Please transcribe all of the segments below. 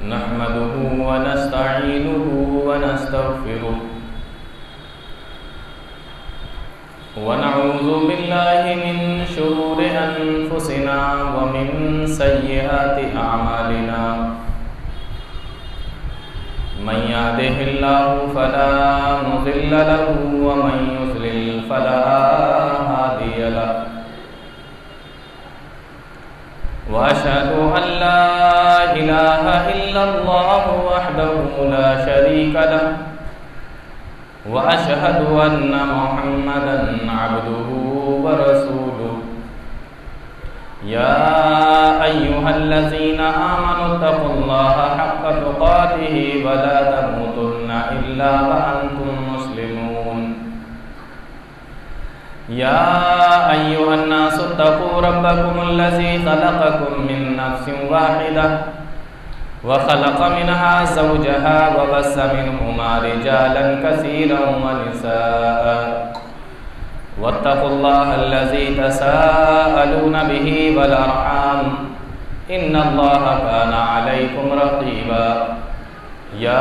नहमदुहु व नस्तईनुहु व नस्तगफिरुह व नऊज़ु बिल्लाहि मिन शुरूरि अनफुसिना व मिन सय्यिआति अअमालिना मन यहदिहिल्लाहु फला मुज़िल्ल लहु व मन युज़लिल फला हादिय लहु व अशहदु अल्ला इलाहा इल्लल्लाहु वहदहु ला शरीका लहु व अशहदु अन्ना मुहम्मदन अब्दुहु व रसूलुहु या अय्युहल्लज़ीना आमनुत्तक़ुल्लाहा हक़्क़ तुक़ातिहि व ला तमूतुन्ना इल्ला व अंतुम मुस्लिमून या अय्युहन्नासुत्तक़ू रब्बकुमुल्लज़ी ख़लक़कुम मिन नफ़्सिन वाहिदह व ख़लक़ मिनहा ज़ौजहा व बस्स मिनहुमा रिजालन कसीरन व निसाअ वत्तक़ुल्लाहल्लज़ी तसाअलूना बिही वल अर्हाम इन्नल्लाहा काना अलैकुम रक़ीबा या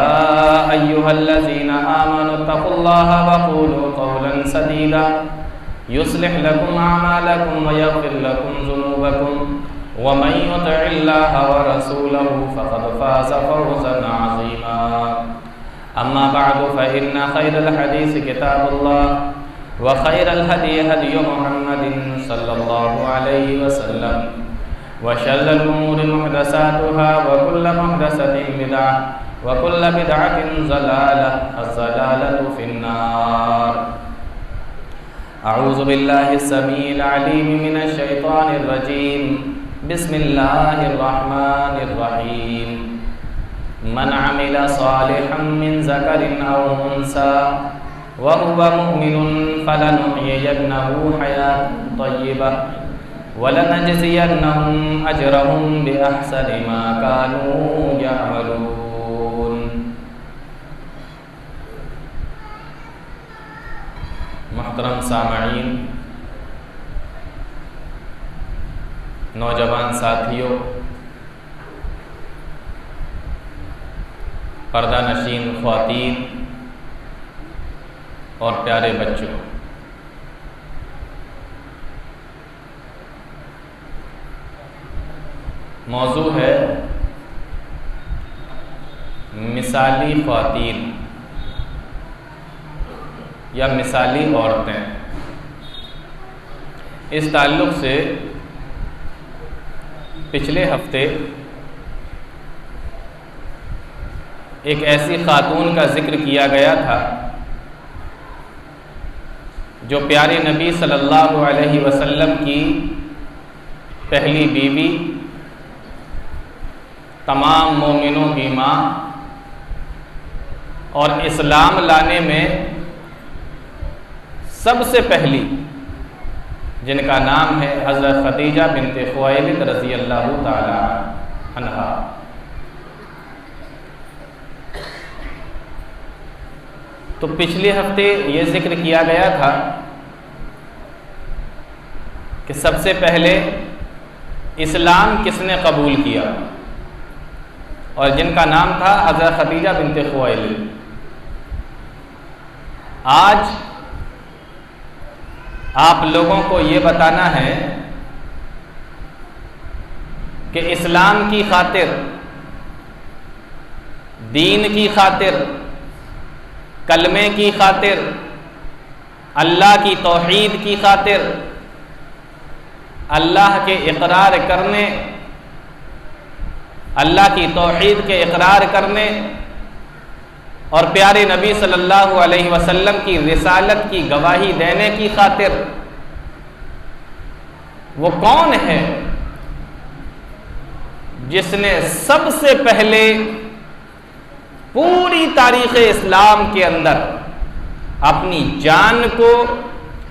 अय्युहल्लज़ीना आमनुत्तक़ुल्लाहा व क़ूलू क़ौलन सदीदा युस्लिह लकुम अअमालकुम व यग़फिर लकुम ज़ुनूबकुम व मन युतिइल्लाहा व रसूलहु फ़क़द फ़ाज़ फ़ौज़न अज़ीमा अम्मा बअदु फ़इन्ना ख़ैरल हदीस किताबुल्लाह व खैरल हदी हदी मुहम्मदिन सल्लल्लाहु अलैहि वसल्लम व शर्रल उमूरि मुहदसातुहा व कुल्लु मुहदसतिन बिदअह व कुल्लु बिदअतिन ज़लालह अज़्ज़लालतु फिन्नार अऊज़ु बिल्लाहिस समीइल अलीम मिनश शैतानिर रजीम बिस्मिल्लाहिर रहमानिर रहीम मन अमिला सालिहन मिन ज़करिन औ उन्सा व हुवा मुमिनुन फलनुहयियन्नहु हयातन तय्यिबह व लनजज़ियन्नहुम अजरहुम बिअहसनि मा कानू यअमलून। मुहतरम सामईन, नौजवान साथियों, पर्दा नशीन ख्वातीन और प्यारे बच्चों, मौजू है मिसाली ख्वातीन या मिसाली औरतें। इस ताल्लुक़ से पिछले हफ्ते एक ऐसी खातून का जिक्र किया गया था जो प्यारे नबी सल्लल्लाहु अलैहि वसल्लम की पहली बीवी, तमाम मोमिनों की माँ और इस्लाम लाने में सबसे पहली, जिनका नाम है हज़रत खदीजा बिन्ते खुवैलिद रज़ी अल्लाहु ताला अन्हा। तो पिछले हफ्ते ये जिक्र किया गया था कि सबसे पहले इस्लाम किसने कबूल किया और जिनका नाम था हज़रत खदीजा बिन्ते खुवैलिद। आज आप लोगों को ये बताना है कि इस्लाम की खातिर, दीन की खातिर, कलमे की खातिर, अल्लाह की तौहीद की खातिर, अल्लाह के इकरार करने, अल्लाह की तौहीद के इकरार करने और प्यारे नबी सल्लल्लाहु अलैहि वसल्लम की रिसालत की गवाही देने की खातिर वो कौन है जिसने सबसे पहले पूरी तारीख़ इस्लाम के अंदर अपनी जान को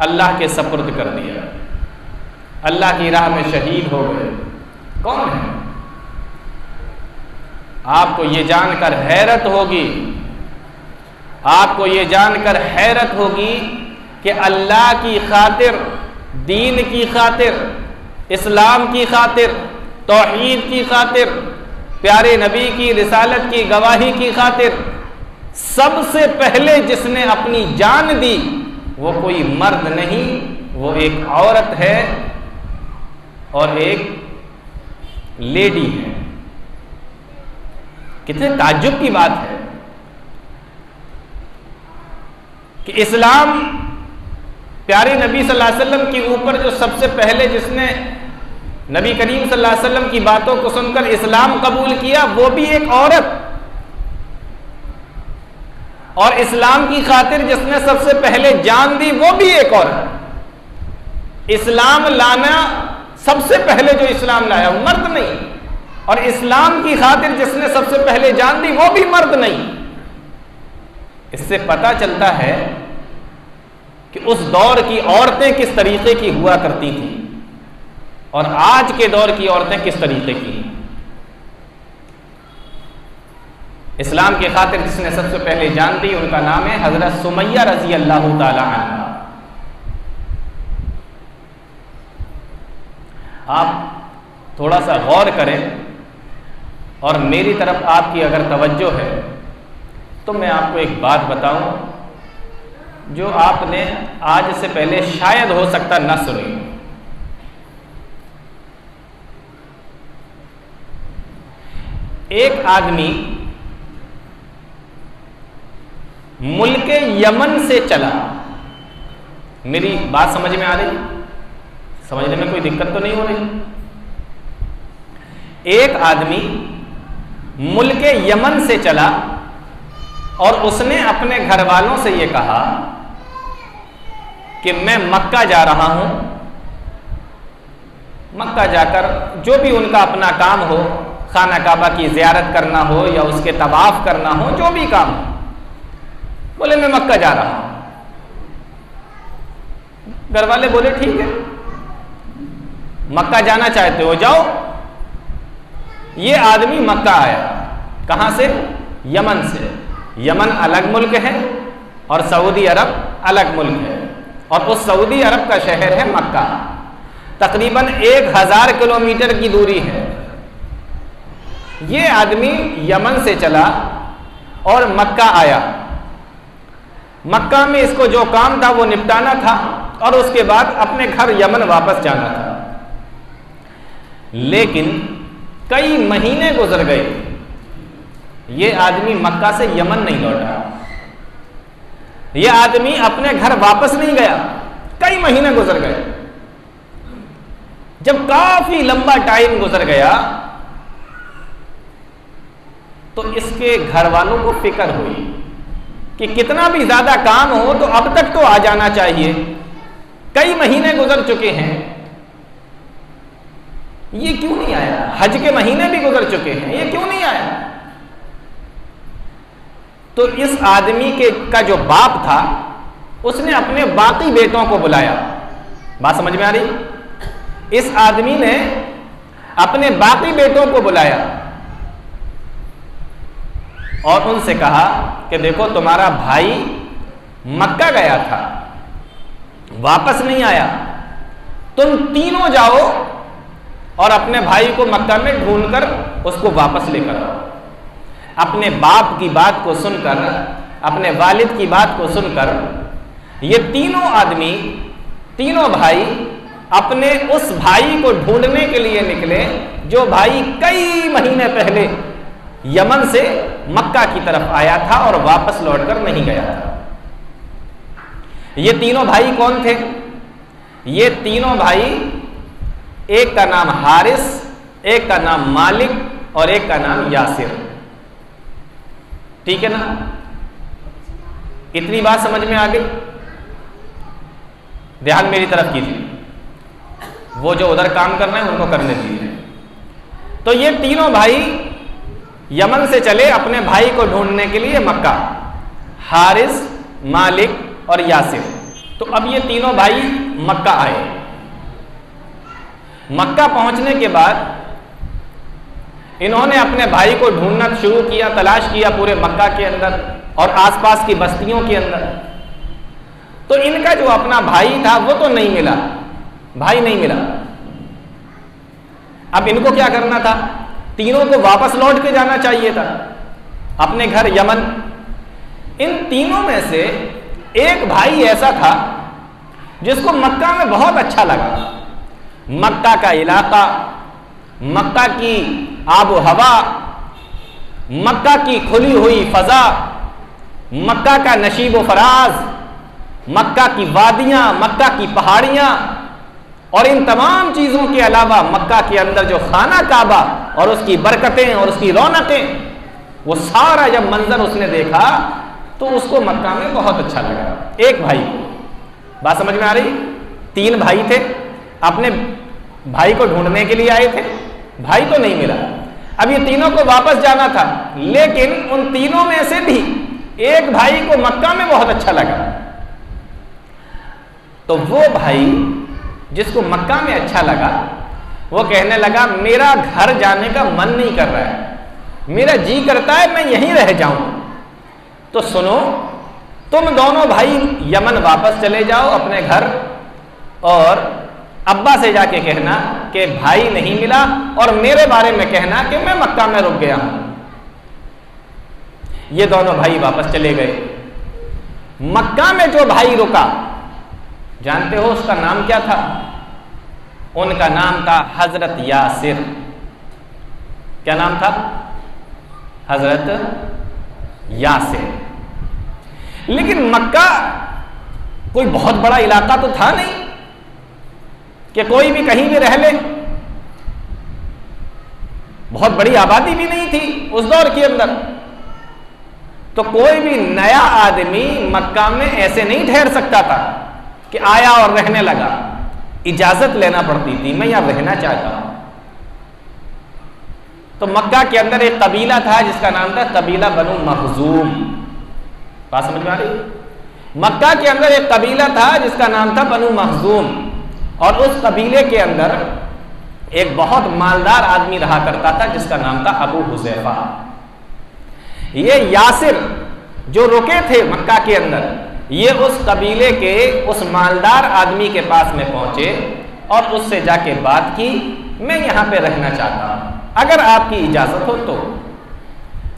अल्लाह के सपुर्द कर दिया, अल्लाह की राह में शहीद हो गए? कौन है? आपको ये जानकर हैरत होगी, आपको ये जानकर हैरत होगी कि अल्लाह की खातिर, दीन की खातिर, इस्लाम की खातिर, तौहीद की खातिर प्यारे नबी की रिसालत की गवाही की खातिर सबसे पहले जिसने अपनी जान दी वो कोई मर्द नहीं, वो एक औरत है और एक लेडी है। कितने ताज्जुब की बात है कि इस्लाम प्यारे नबी सल्लल्लाहु अलैहि वसल्लम के ऊपर जो सबसे पहले जिसने नबी करीम सल्लल्लाहु अलैहि वसल्लम की बातों को सुनकर इस्लाम कबूल किया वो भी एक औरत, और इस्लाम की खातिर जिसने सबसे पहले जान दी वो भी एक औरत। इस्लाम लाना सबसे पहले जो इस्लाम लाया वो मर्द नहीं, और इस्लाम की खातिर जिसने सबसे पहले जान दी वो भी मर्द नहीं। इससे पता चलता है कि उस दौर की औरतें किस तरीके की हुआ करती थी और आज के दौर की औरतें किस तरीके की। इस्लाम के खातिर जिसने सबसे पहले जान दी उनका नाम है हजरत सुमैया रजी अल्लाह ताला अन्हा। आप थोड़ा सा गौर करें और मेरी तरफ आपकी अगर तवज्जो है तो मैं आपको एक बात बताऊं जो आपने आज से पहले शायद हो सकता न सुनी। एक आदमी मुल्क यमन से चला। मेरी बात समझ में आ रही? समझने में कोई दिक्कत तो नहीं हो रही? एक आदमी मुल्क यमन से चला और उसने अपने घर वालों से यह कहा कि मैं मक्का जा रहा हूं। मक्का जाकर जो भी उनका अपना काम हो, खाना काबा की जियारत करना हो या उसके तवाफ करना हो, जो भी काम हो, बोले मैं मक्का जा रहा हूं। घर वाले बोले ठीक है, मक्का जाना चाहते हो जाओ। ये आदमी मक्का आया। कहां से? यमन से। यमन अलग मुल्क है और सऊदी अरब अलग मुल्क है, और उस सऊदी अरब का शहर है मक्का। तकरीबन 1000 किलोमीटर की दूरी है। ये आदमी यमन से चला और मक्का आया। मक्का में इसको जो काम था वो निपटाना था और उसके बाद अपने घर यमन वापस जाना था। लेकिन कई महीने गुजर गए, ये आदमी मक्का से यमन नहीं लौटा। ये आदमी अपने घर वापस नहीं गया। कई महीने गुजर गए। जब काफी लंबा टाइम गुजर गया तो इसके घर वालों को फिक्र हुई कि कितना भी ज्यादा काम हो तो अब तक तो आ जाना चाहिए। कई महीने गुजर चुके हैं, ये क्यों नहीं आया? हज के महीने भी गुजर चुके हैं, ये क्यों नहीं आया? तो इस आदमी का जो बाप था उसने अपने बाकी बेटों को बुलाया। बात समझ में आ रही? इस आदमी ने अपने बाकी बेटों को बुलाया और उनसे कहा कि देखो तुम्हारा भाई मक्का गया था, वापस नहीं आया, तुम तीनों जाओ और अपने भाई को मक्का में ढूंढकर उसको वापस लेकर आओ। अपने बाप की बात को सुनकर, अपने वालिद की बात को सुनकर ये तीनों आदमी, तीनों भाई अपने उस भाई को ढूंढने के लिए निकले जो भाई कई महीने पहले यमन से मक्का की तरफ आया था और वापस लौटकर नहीं गया था। ये तीनों भाई कौन थे? ये तीनों भाई, एक का नाम हारिस, एक का नाम मालिक और एक का नाम यासिर। ठीक है ना? इतनी बात समझ में आ गई? ध्यान मेरी तरफ कीजिए, वो जो उधर काम कर रहे हैं उनको करने दीजिए। तो ये तीनों भाई यमन से चले अपने भाई को ढूंढने के लिए मक्का, हारिस, मालिक और यासिर। तो अब ये तीनों भाई मक्का आए। मक्का पहुंचने के बाद इन्होंने अपने भाई को ढूंढना शुरू किया, तलाश किया पूरे मक्का के अंदर और आसपास की बस्तियों के अंदर। तो इनका जो अपना भाई था वो तो नहीं मिला, भाई नहीं मिला। अब इनको क्या करना था? तीनों को वापस लौट के जाना चाहिए था अपने घर यमन। इन तीनों में से एक भाई ऐसा था जिसको मक्का में बहुत अच्छा लगा। मक्का का इलाका, मक्का की आबो हवा, मक्का की खुली हुई फजा, मक्का का नशीबो फराज, मक्का की वादियां, मक्का की पहाड़ियां और इन तमाम चीजों के अलावा मक्का के अंदर जो खाना काबा और उसकी बरकतें और उसकी रौनकें, वो सारा जब मंजर उसने देखा तो उसको मक्का में बहुत अच्छा लगा। एक भाई को, बात समझ में आ रही? तीन भाई थे, अपने भाई को ढूंढने के लिए आए थे, भाई तो नहीं मिला। अब ये तीनों को वापस जाना था, लेकिन उन तीनों में से भी एक भाई को मक्का में बहुत अच्छा लगा। तो वो भाई जिसको मक्का में अच्छा लगा, वो कहने लगा मेरा घर जाने का मन नहीं कर रहा है, मेरा जी करता है मैं यहीं रह जाऊं। तो सुनो, तुम दोनों भाई यमन वापस चले जाओ अपने घर और अब्बा से जाके कहना कि भाई नहीं मिला और मेरे बारे में कहना कि मैं मक्का में रुक गया हूं। ये दोनों भाई वापस चले गए। मक्का में जो भाई रुका, जानते हो उसका नाम क्या था? उनका नाम था हजरत यासिर। क्या नाम था? हजरत यासिर। लेकिन मक्का कोई बहुत बड़ा इलाका तो था नहीं कि कोई भी कहीं भी रह ले। बहुत बड़ी आबादी भी नहीं थी उस दौर के अंदर। तो कोई भी नया आदमी मक्का में ऐसे नहीं ठहर सकता था कि आया और रहने लगा। इजाजत लेना पड़ती थी, मैं यहां रहना चाहता हूं। तो मक्का के अंदर एक कबीला था जिसका नाम था कबीला बनु मखजूम। बात समझ में आ रही? मक्का के अंदर एक कबीला था जिसका नाम था बनु मखजूम, और उस कबीले के अंदर एक बहुत मालदार आदमी रहा करता था जिसका नाम था अबू हुज़ैफा। ये यासिर जो रुके थे मक्का के अंदर, ये उस कबीले के उस मालदार आदमी के पास में पहुंचे और उससे जाके बात की, मैं यहां पे रहना चाहता हूं, अगर आपकी इजाजत हो तो।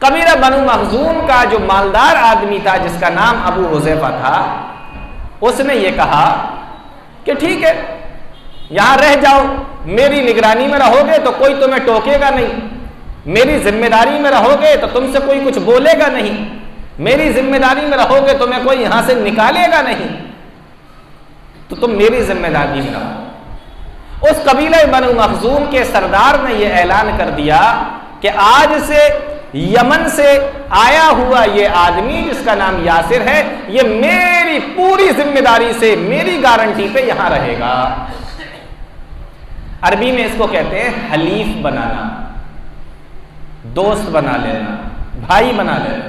कबीला बनु मखजूम का जो मालदार आदमी था जिसका नाम अबू हुज़ैफा था, उसने ये कहा कि ठीक है, यहां रह जाओ, मेरी निगरानी में रहोगे तो कोई तुम्हें टोकेगा नहीं, मेरी जिम्मेदारी में रहोगे तो तुमसे कोई कुछ बोलेगा नहीं, मेरी जिम्मेदारी में रहोगे तो मैं कोई यहां से निकालेगा नहीं, तो तुम मेरी जिम्मेदारी में रहो। उस कबीला बनु मखजूम के सरदार ने यह ऐलान कर दिया कि आज से यमन से आया हुआ ये आदमी जिसका नाम यासिर है, ये मेरी पूरी जिम्मेदारी से, मेरी गारंटी पे यहां रहेगा। अरबी में इसको कहते हैं हलीफ बनाना, दोस्त बना लेना, भाई बना लेना।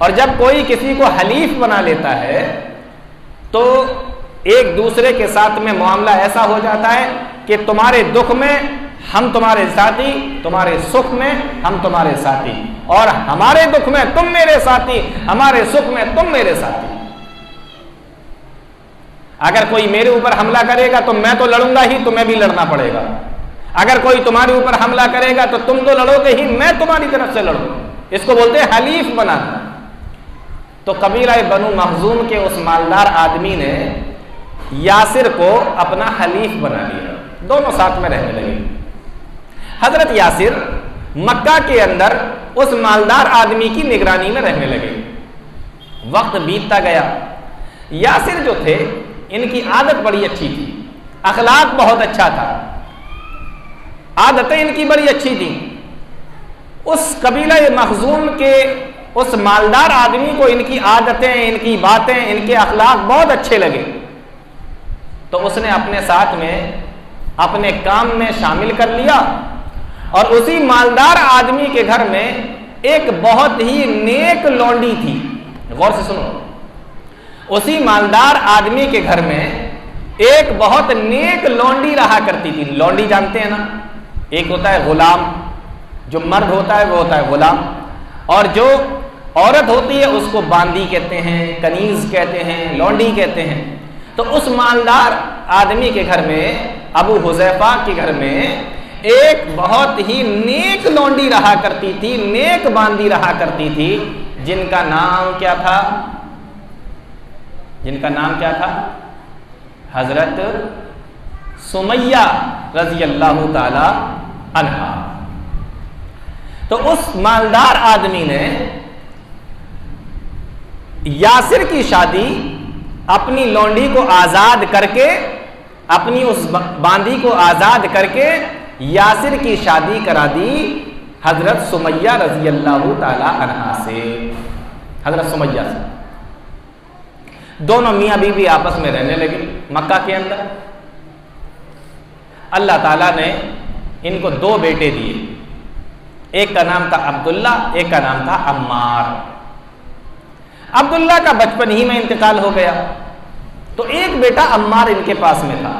और जब कोई किसी को हलीफ बना लेता है तो एक दूसरे के साथ में मामला ऐसा हो जाता है कि तुम्हारे दुख में हम तुम्हारे साथी, तुम्हारे सुख में हम तुम्हारे साथी, और हमारे दुख में तुम मेरे साथी, हमारे सुख में तुम मेरे साथी। अगर कोई मेरे ऊपर हमला करेगा तो मैं तो लड़ूंगा ही, तुम्हें भी लड़ना पड़ेगा। अगर कोई तुम्हारे ऊपर हमला करेगा तो तुम तो लड़ोगे ही, मैं तुम्हारी तरफ से लड़ूंगा। इसको बोलते हैं हलीफ बनाना। तो कबीला बनु मखजूम के उस मालदार आदमी ने यासिर को अपना हलीफ बना लिया, दोनों साथ में रहने लगे। हजरत यासिर मक्का के अंदर उस मालदार आदमी की निगरानी में रहने लगे। वक्त बीतता गया। यासिर जो थे, इनकी आदत बड़ी अच्छी थी, अखलाक बहुत अच्छा था, आदतें इनकी बड़ी अच्छी थी। उस कबीला मखजूम के उस मालदार आदमी को इनकी आदतें, इनकी बातें, इनके अखलाक बहुत अच्छे लगे। तो उसने अपने साथ में अपने काम में शामिल कर लिया, और उसी मालदार आदमी के घर में एक बहुत ही नेक लौंडी थी। गौर से सुनो, उसी मालदार आदमी के घर में एक बहुत नेक लौंडी रहा करती थी। लौंडी जानते हैं ना, एक होता है गुलाम, जो मर्द होता है वो होता है गुलाम, और जो औरत होती है उसको बांदी कहते हैं, कनीज कहते हैं, लौंडी कहते हैं। तो उस मालदार आदमी के घर में, अबू हुज़ैफा के घर में एक बहुत ही नेक लौंडी रहा करती थी, नेक बांदी रहा करती थी, जिनका नाम क्या था? जिनका नाम क्या था? हजरत सुमैया रजी अल्लाह ताला अन्हा। तो उस मालदार आदमी ने यासिर की शादी अपनी लौंडी को आजाद करके, अपनी उस बांदी को आजाद करके यासिर की शादी करा दी हजरत सुमैया रजी अल्लाह ताला अन्हा से, हजरत सुमैया से। दोनों मियां बीवी आपस में रहने लगे मक्का के अंदर। अल्लाह ताला ने इनको दो बेटे दिए, एक का नाम था अब्दुल्ला, एक का नाम था अम्मार। अब्दुल्ला का बचपन ही में इंतकाल हो गया, तो एक बेटा अम्मार इनके पास में था।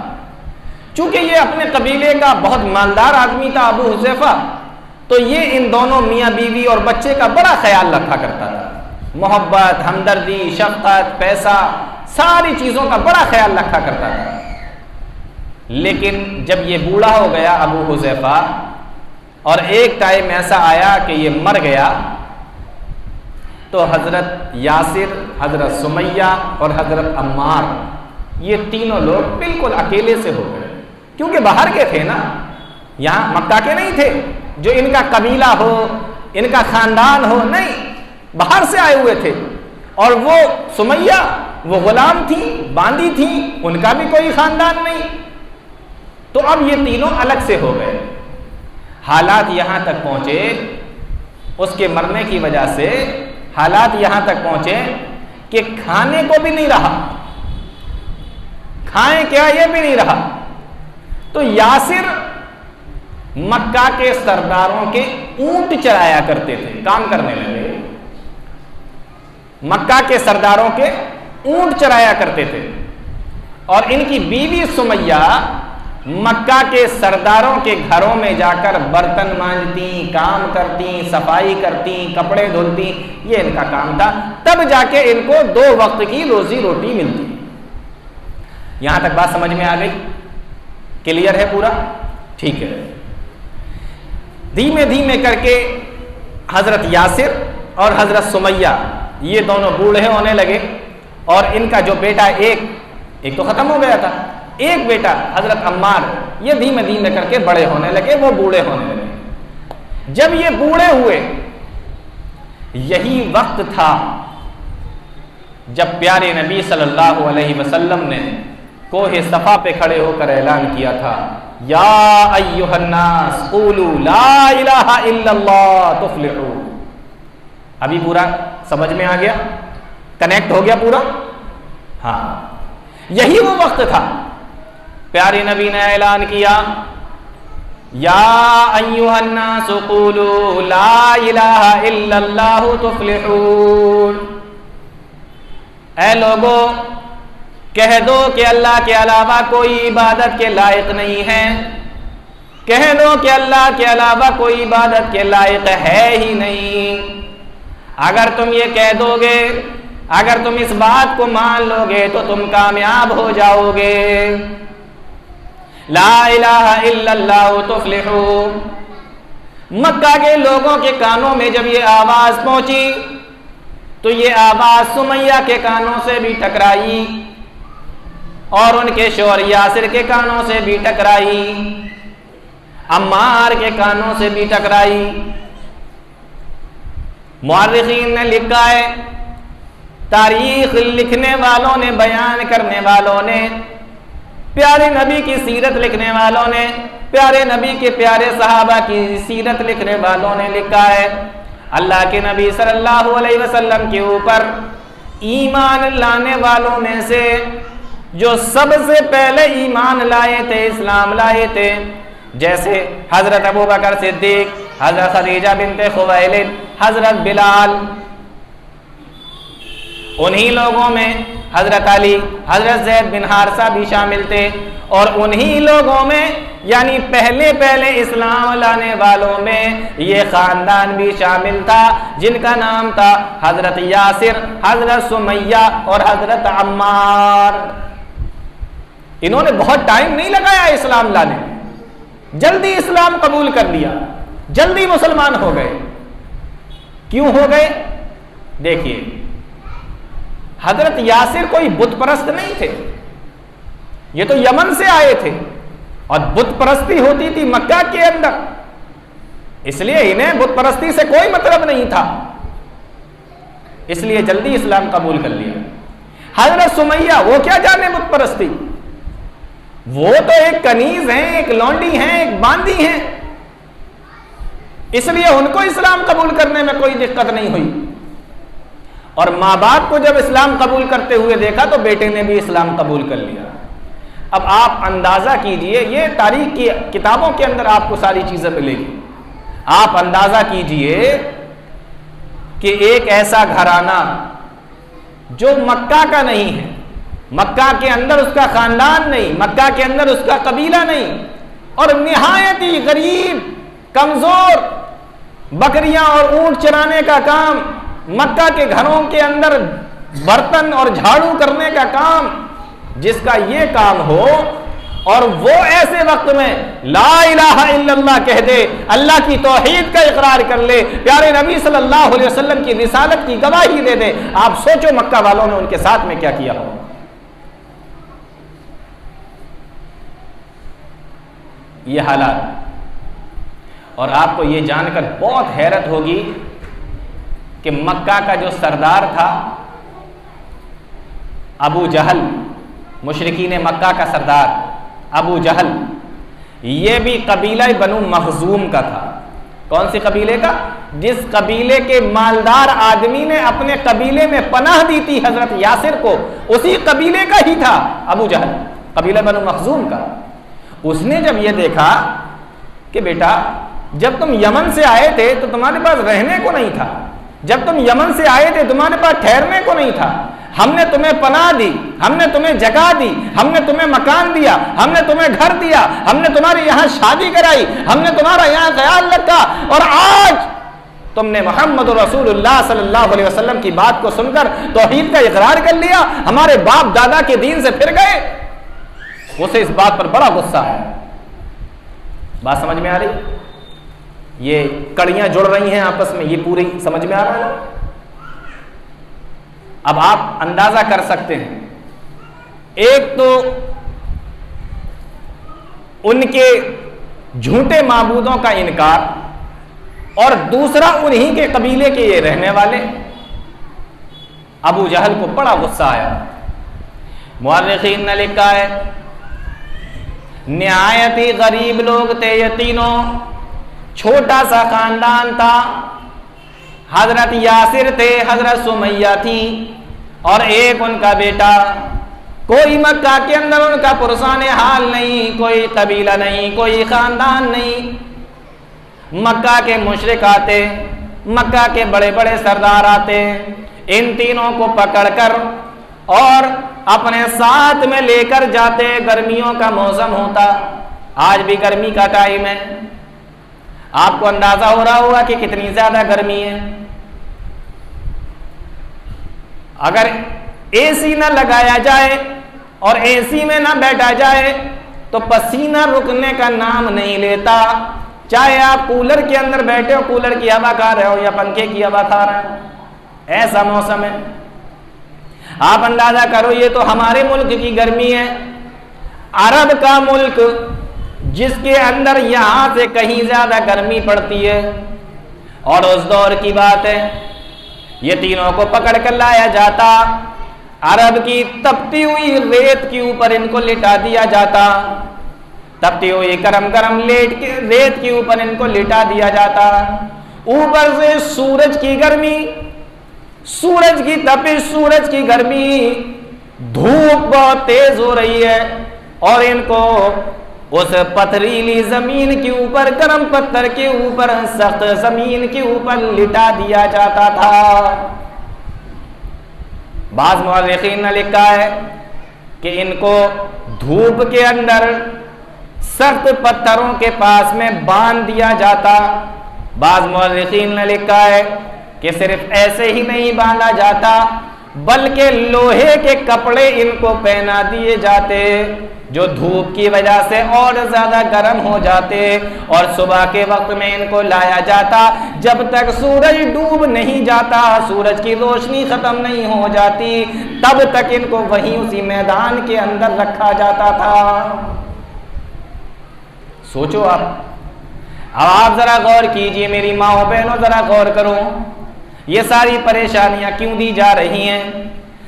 चूंकि ये अपने कबीले का बहुत मालदार आदमी था अबू हुज़ैफा, तो ये इन दोनों मियाँ बीवी और बच्चे का बड़ा ख्याल रखा करता था। मोहब्बत, हमदर्दी, शफकत, पैसा, सारी चीज़ों का बड़ा ख्याल रखा करता था। लेकिन जब ये बूढ़ा हो गया अबू हुज़ैफा, और एक टाइम ऐसा आया कि ये मर गया, तो हजरत यासिर, हजरत सुमैया और हजरत अम्मार, ये तीनों लोग बिल्कुल अकेले से हो गए। क्योंकि बाहर के थे ना, यहां मक्का के नहीं थे जो इनका कबीला हो, इनका खानदान हो, नहीं, बाहर से आए हुए थे। और वो सुमैया, वो गुलाम थी, बांदी थी, उनका भी कोई खानदान नहीं। तो अब ये तीनों अलग से हो गए। हालात यहां तक पहुंचे, उसके मरने की वजह से हालात यहां तक पहुंचे कि खाने को भी नहीं रहा, खाएं क्या ये भी नहीं रहा। तो यासिर मक्का के सरदारों के ऊंट चराया करते थे, काम करने लगे। मक्का के सरदारों के ऊंट चराया करते थे, और इनकी बीवी सुमैया मक्का के सरदारों के घरों में जाकर बर्तन मांजती, काम करती, सफाई करती, कपड़े धुलती, ये इनका काम था। तब जाके इनको 2 वक्त की रोजी रोटी मिलती। यहां तक बात समझ में आ गई? क्लियर है पूरा? ठीक है। धीमे धीमे करके हजरत यासिर और हजरत सुमैया ये दोनों बूढ़े होने लगे, और इनका जो बेटा एक तो खत्म हो गया था, एक बेटा हजरत अम्मार, ये धीमे धीमे करके बड़े होने लगे, वो बूढ़े होने लगे। जब ये बूढ़े हुए, यही वक्त था जब प्यारे नबी सल्लल्लाहु अलैहि वसल्लम ने कोहे सफा पे खड़े होकर ऐलान किया था, या अय्युहन्नास क़ूलू ला इलाहा इल्लल्लाह तुफ्लिहू। अभी पूरा समझ में आ गया? कनेक्ट हो गया पूरा? हाँ, यही वो वक्त था। प्यारे नबी ने ऐलान किया, या अय्युहन्नास क़ूलू ला इलाहा इल्लल्लाह तुफ्लिहून। ऐ लोगो, कह दो कि अल्लाह के अलावा कोई इबादत के लायक नहीं है। कह दो कि अल्लाह के अलावा कोई इबादत के लायक है ही नहीं। अगर तुम ये कह दोगे, अगर तुम इस बात को मान लोगे, तो तुम कामयाब हो जाओगे। ला इलाहा इल्लल्लाह तुफ्लिहू। मक्का के लोगों के कानों में जब ये आवाज पहुंची, तो ये आवाज सुमैया के कानों से भी टकराई, और उनके शौहर यासिर के कानों से भी टकराई, अम्मार के कानों से भी टकराई। मुअर्रिखीन ने लिखा है, तारीख लिखने वालों ने, बयान करने वालों ने, प्यारे नबी की सीरत लिखने वालों ने, प्यारे नबी के प्यारे सहाबा की सीरत लिखने वालों ने लिखा है, अल्लाह के नबी सल्लल्लाहु अलैहि वसल्लम के ऊपर ईमान लाने वालों में से जो सबसे पहले ईमान लाए थे, इस्लाम लाए थे, जैसे हजरत अबू बकर सिद्दीक, हजरत खदीजा बिन्ते खुवैलिद, हजरत बिलाल, उन्हीं लोगों में हजरत अली, हजरत ज़ैद बिन हारिसा भी शामिल थे, और उन्हीं लोगों में यानी पहले पहले इस्लाम लाने वालों में ये खानदान भी शामिल था, जिनका नाम था हजरत यासिर, हजरत सुमैया और हजरत अम्मार। इन्होंने बहुत टाइम नहीं लगाया इस्लाम लाने, जल्दी इस्लाम कबूल कर लिया, जल्दी मुसलमान हो गए। क्यों हो गए? देखिए, हजरत यासिर कोई बुत परस्त नहीं थे, ये तो यमन से आए थे और बुत परस्ती होती थी मक्का के अंदर, इसलिए इन्हें बुत परस्ती से कोई मतलब नहीं था, इसलिए जल्दी इस्लाम कबूल कर लिया। हजरत सुमैया वो क्या जाने बुत परस्ती, वो तो एक कनीज हैं, एक लौंडी हैं, एक बांदी हैं, इसलिए उनको इस्लाम कबूल करने में कोई दिक्कत नहीं हुई। और मां बाप को जब इस्लाम कबूल करते हुए देखा तो बेटे ने भी इस्लाम कबूल कर लिया। अब आप अंदाजा कीजिए, ये तारीख की किताबों के अंदर आपको सारी चीजें मिलेगी। आप अंदाजा कीजिए कि एक ऐसा घराना जो मक्का का नहीं है, मक्का के अंदर उसका खानदान नहीं, मक्का के अंदर उसका कबीला नहीं, और निहायत ही गरीब कमजोर, बकरियां और ऊंट चराने का काम, मक्का के घरों के अंदर बर्तन और झाड़ू करने का काम, जिसका ये काम हो और वो ऐसे वक्त में ला इलाहा इल्लल्लाह कह दे, अल्लाह की तौहीद का इकरार कर ले, प्यारे नबी सल्लल्लाहु अलैहि वसल्लम की रिसालत की गवाही दे दे, आप सोचो मक्का वालों ने उनके साथ में क्या किया हो। ये हालात, और आपको ये जानकर बहुत हैरत होगी कि मक्का का जो सरदार था अबू जहल, मुशरिकीन मक्का का सरदार अबू जहल, ये भी कबीला बनु मखजूम का था। कौन से कबीले का? जिस कबीले के मालदार आदमी ने अपने कबीले में पनाह दी थी हजरत यासिर को, उसी कबीले का ही था अबू जहल, कबीला बनु मखजूम का। उसने जब ये देखा कि बेटा जब तुम यमन से आए थे तो तुम्हारे पास रहने को नहीं था, जब तुम यमन से आए थे तुम्हारे पास ठहरने को नहीं था, हमने तुम्हें पनाह दी, हमने तुम्हें जगह दी, हमने तुम्हें मकान दिया, हमने तुम्हें घर दिया, हमने तुम्हारे यहाँ शादी कराई, हमने तुम्हारा यहाँ ख्याल रखा, और आज तुमने मोहम्मद रसूलुल्लाह सल्लल्लाहु अलैहि वसल्लम की बात को सुनकर तौहीद का इकरार कर लिया, हमारे बाप दादा के दीन से फिर गए। उसे इस बात पर बड़ा गुस्सा है। बात समझ में आ रही? ये कड़ियां जुड़ रही हैं आपस में, ये पूरी समझ में आ रहा है। अब आप अंदाजा कर सकते हैं, एक तो उनके झूठे माबूदों का इनकार, और दूसरा उन्हीं के कबीले के ये रहने वाले। अबू जहल को बड़ा गुस्सा आया। मुअर्रिखीन ने लिखा है, निहायत ही गरीब लोग थे ये तीनों, छोटा सा खानदान था। हजरत यासिर थे, हजरत सुमैया थी, और एक उनका बेटा। कोई मक्का के अंदर उनका पुरसाने हाल नहीं, कोई कबीला नहीं, कोई खानदान नहीं। मक्का के मुशरिक आते, मक्का के बड़े बड़े सरदार आते, इन तीनों को पकड़कर और अपने साथ में लेकर जाते। गर्मियों का मौसम होता, आज भी गर्मी का टाइम है, आपको अंदाजा हो रहा होगा कि कितनी ज्यादा गर्मी है। अगर एसी ना लगाया जाए और एसी में ना बैठा जाए तो पसीना रुकने का नाम नहीं लेता, चाहे आप कूलर के अंदर बैठे हो, कूलर की हवा खा रहे हो या पंखे की हवा खा रहे हो, ऐसा मौसम है। आप अंदाजा करो, ये तो हमारे मुल्क की गर्मी है, अरब का मुल्क जिसके अंदर यहां से कहीं ज्यादा गर्मी पड़ती है। और उस दौर की बात है, ये तीनों को पकड़ कर लाया जाता, अरब की तपती हुई रेत के ऊपर इनको लिटा दिया जाता, तपती हुई गरम गरम रेत के ऊपर इनको लिटा दिया जाता। ऊपर से सूरज की गर्मी, सूरज की तपिश, सूरज की गर्मी, धूप बहुत तेज हो रही है, और इनको उस पथरीली जमीन के ऊपर, गर्म पत्थर के ऊपर, सख्त जमीन के ऊपर लिटा दिया जाता था। बाज़ मुअर्रिखीन ने लिखा है कि इनको धूप के अंदर सख्त पत्थरों के पास में बांध दिया जाता। बाज़ मुअर्रिखीन ने लिखा है कि सिर्फ ऐसे ही नहीं बांधा जाता, बल्कि लोहे के कपड़े इनको पहना दिए जाते। जो धूप की वजह से और ज्यादा गर्म हो जाते, और सुबह के वक्त में इनको लाया जाता, जब तक सूरज डूब नहीं जाता, सूरज की रोशनी खत्म नहीं हो जाती, तब तक इनको वहीं उसी मैदान के अंदर रखा जाता था। सोचो अब आप जरा गौर कीजिए, मेरी माओ बहनों जरा गौर करो, ये सारी परेशानियां क्यों दी जा रही हैं,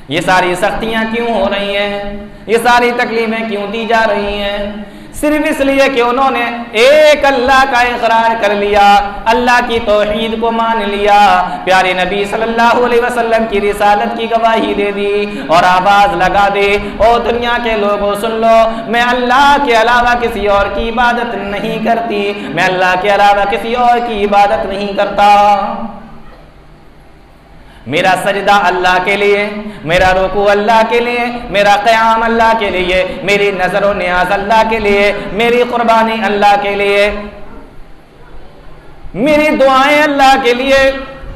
ये सारी सख्तियां क्यों हो रही हैं, ये सारी तकलीफें क्यों दी जा रही हैं? सिर्फ इसलिए कि उन्होंने एक अल्लाह का इकरार कर लिया, अल्लाह की तौहीद को मान लिया, प्यारे नबी सल्लल्लाहु अलैहि वसल्लम की रिसालत की गवाही दे दी और आवाज लगा दे, ओ दुनिया के लोगों सुन लो, मैं अल्लाह के अलावा किसी और की इबादत नहीं करती, मैं अल्लाह के अलावा किसी और की इबादत नहीं करता। मेरा सजदा अल्लाह के लिए, मेरा रुकू अल्लाह के लिए, मेरा क़याम अल्लाह के लिए, मेरी नजर और नियाज अल्लाह के लिए, मेरी कुर्बानी अल्लाह के लिए, मेरी दुआएं अल्लाह के लिए,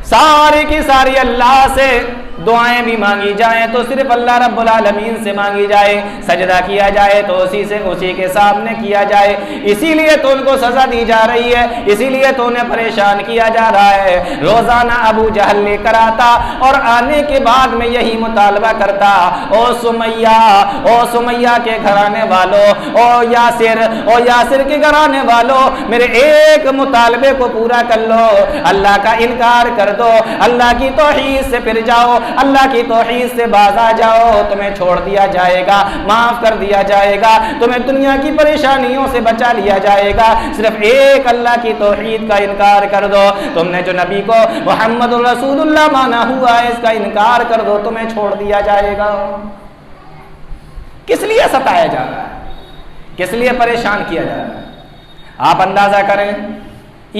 सारी की सारी अल्लाह से दुआएं भी मांगी जाएं तो सिर्फ अल्लाह रब्बुल आलमीन से मांगी जाए, सजदा किया जाए तो उसी के सामने किया जाए। इसीलिए तो उनको सजा दी जा रही है, इसीलिए तो उन्हें परेशान किया जा रहा है। रोजाना अबू जहल लेकर आता और आने के बाद में यही मुतालबा करता, ओ सुमैया के घराने वालों, ओ यासिर के घराने वालों, मेरे एक मुतालबे को पूरा कर लो, अल्लाह का इनकार कर दो, अल्लाह की तौहीद से फिर जाओ, अल्लाह की तौहीद से बाज आ जाओ, तुम्हें छोड़ दिया जाएगा, माफ कर दिया जाएगा, तुम्हें दुनिया की परेशानियों से बचा लिया जाएगा। सिर्फ एक अल्लाह की तौहीद का इनकार कर दो, तुमने जो नबी को मुहम्मद रसूलुल्लाह माना हुआ है इसका इनकार कर दो, तुम्हें छोड़ दिया जाएगा। किस लिए सताया जा रहा है, किस लिए परेशान किया जा रहा है? आप अंदाजा करें,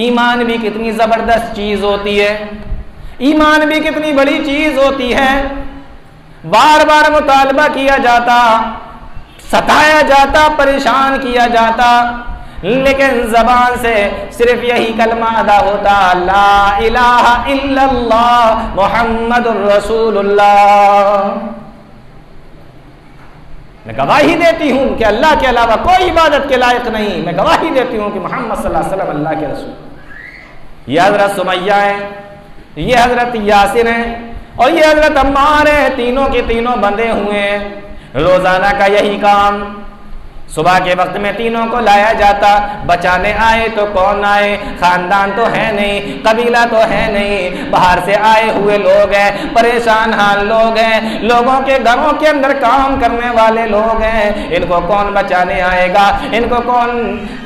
ईमान भी कितनी जबरदस्त चीज होती है, ईमान भी कितनी बड़ी चीज होती है। बार बार मुतालबा किया जाता, सताया जाता, परेशान किया जाता, लेकिन जबान से सिर्फ यही कलमा अदा होता, ला इलाहा इल्लल्लाह मुहम्मदुर रसूलुल्लाह। मैं गवाही देती हूं कि अल्लाह के अलावा कोई इबादत के लायक नहीं, मैं गवाही देती हूं कि मोहम्मद सल्लल्लाहु अलैहि वसल्लम अल्लाह के रसूल। ये हजरत सुमैया है, ये हजरत यासिर है और ये हजरत अम्मार है, तीनों के तीनों बंधे हुए हैं। रोजाना का यही काम, सुबह के वक्त में तीनों को लाया जाता, बचाने आए तो कौन आए, खानदान तो है नहीं, कबीला तो है नहीं, बाहर से आए हुए लोग हैं, परेशान हाल लोग हैं, लोगों के घरों के अंदर काम करने वाले लोग हैं, इनको कौन बचाने आएगा, इनको कौन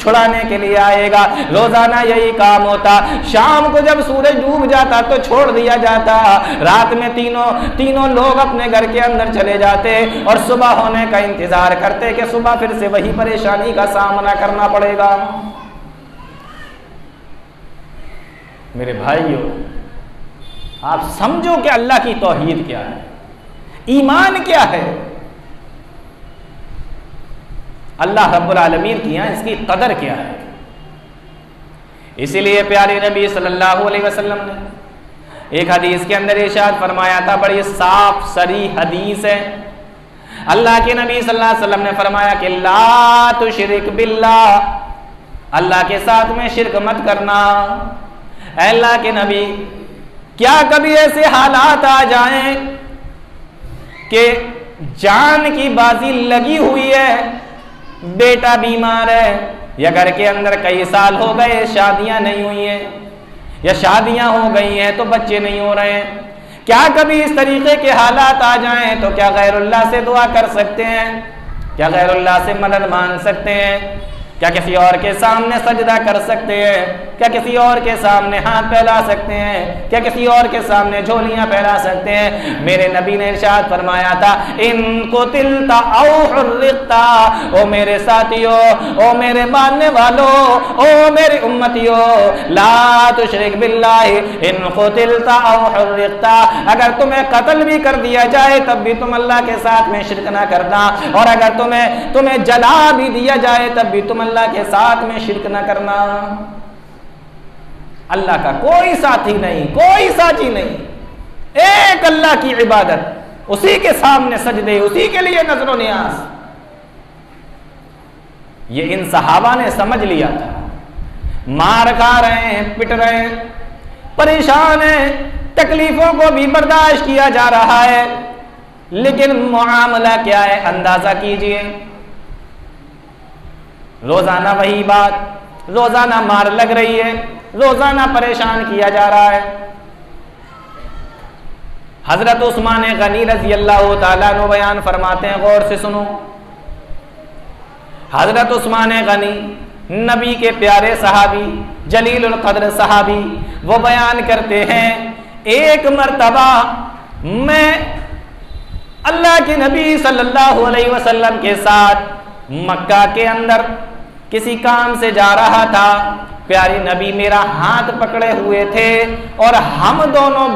छुड़ाने के लिए आएगा। रोजाना यही काम होता। शाम को जब सूरज डूब जाता तो छोड़ दिया जाता, रात में तीनों लोग अपने घर के अंदर चले जाते और सुबह होने का इंतजार करते कि सुबह फिर से वही परेशानी का सामना करना पड़ेगा। मेरे भाइयों, आप समझो कि अल्लाह की तौहीद क्या है, ईमान क्या है, अल्लाह रब्बुल आलमीन की यहाँ इसकी कदर क्या है। इसीलिए प्यारे नबी सल्लल्लाहु अलैहि वसल्लम ने एक हदीस के अंदर इरशाद फरमाया था, बड़ी साफ सरी हदीस है। अल्लाह के नबी सल्लल्लाहु अलैहि वसल्लम ने फरमाया कि ला तुशरिक बिल्लाह, अल्लाह के साथ में शिरक मत करना। अल्लाह के नबी, क्या कभी ऐसे हालात आ जाएं कि जान की बाजी लगी हुई है, बेटा बीमार है या घर के अंदर कई साल हो गए शादियां नहीं हुई हैं, या शादियां हो गई हैं तो बच्चे नहीं हो रहे हैं, क्या कभी इस तरीके के हालात आ जाएं तो क्या गैरुल्लाह से दुआ कर सकते हैं, क्या गैरुल्लाह से मदद मांग सकते हैं, क्या किसी और के सामने सजदा कर सकते हैं, क्या किसी और के सामने हाथ फैला सकते हैं, क्या किसी और के सामने झोलियां फैला सकते हैं। मेरे नबी ने इरशाद फरमाया था, इन कुतिलता औ हुर्रिकता, ओ मेरे साथियों, ओ मेरे मानने वालों, ओ मेरी उम्मतियों, ला तुशरिक बिल्लाहि इन कुतिलता औ हुर्रिकता, अगर तुम्हें कत्ल भी कर दिया जाए तब भी तुम अल्लाह के साथ में शिरक ना करना, और अगर तुम्हें जला भी दिया जाए तब भी तुम अल्लाह के साथ में शिरक न करना। अल्लाह का कोई साथी नहीं, कोई साथी नहीं, एक अल्लाह की इबादत, उसी के सामने सजदे, उसी के लिए नजर नियाज। ये इन सहाबा ने समझ लिया था। मार खा रहे हैं, पिट रहे हैं, परेशान हैं, तकलीफों को भी बर्दाश्त किया जा रहा है, लेकिन मुआमला क्या है अंदाजा कीजिए। रोजाना वही बात, रोजाना मार लग रही है, रोजाना परेशान किया जा रहा है। हजरत उस्मान गनी रजी अल्लाह ताला अन्हु बयान फरमाते हैं, गौर से सुनो। हजरत उस्मान गनी नबी के प्यारे सहाबी, जलीलुल कद्र सहाबी, वो बयान करते हैं, एक मर्तबा मैं अल्लाह के नबी सल्लल्लाहु अलैहि वसल्लम के साथ मक्का के अंदर किसी काम से जा रहा था। प्यारे नबी मेरा हाथ पकड़े हुए थे और हम दोनों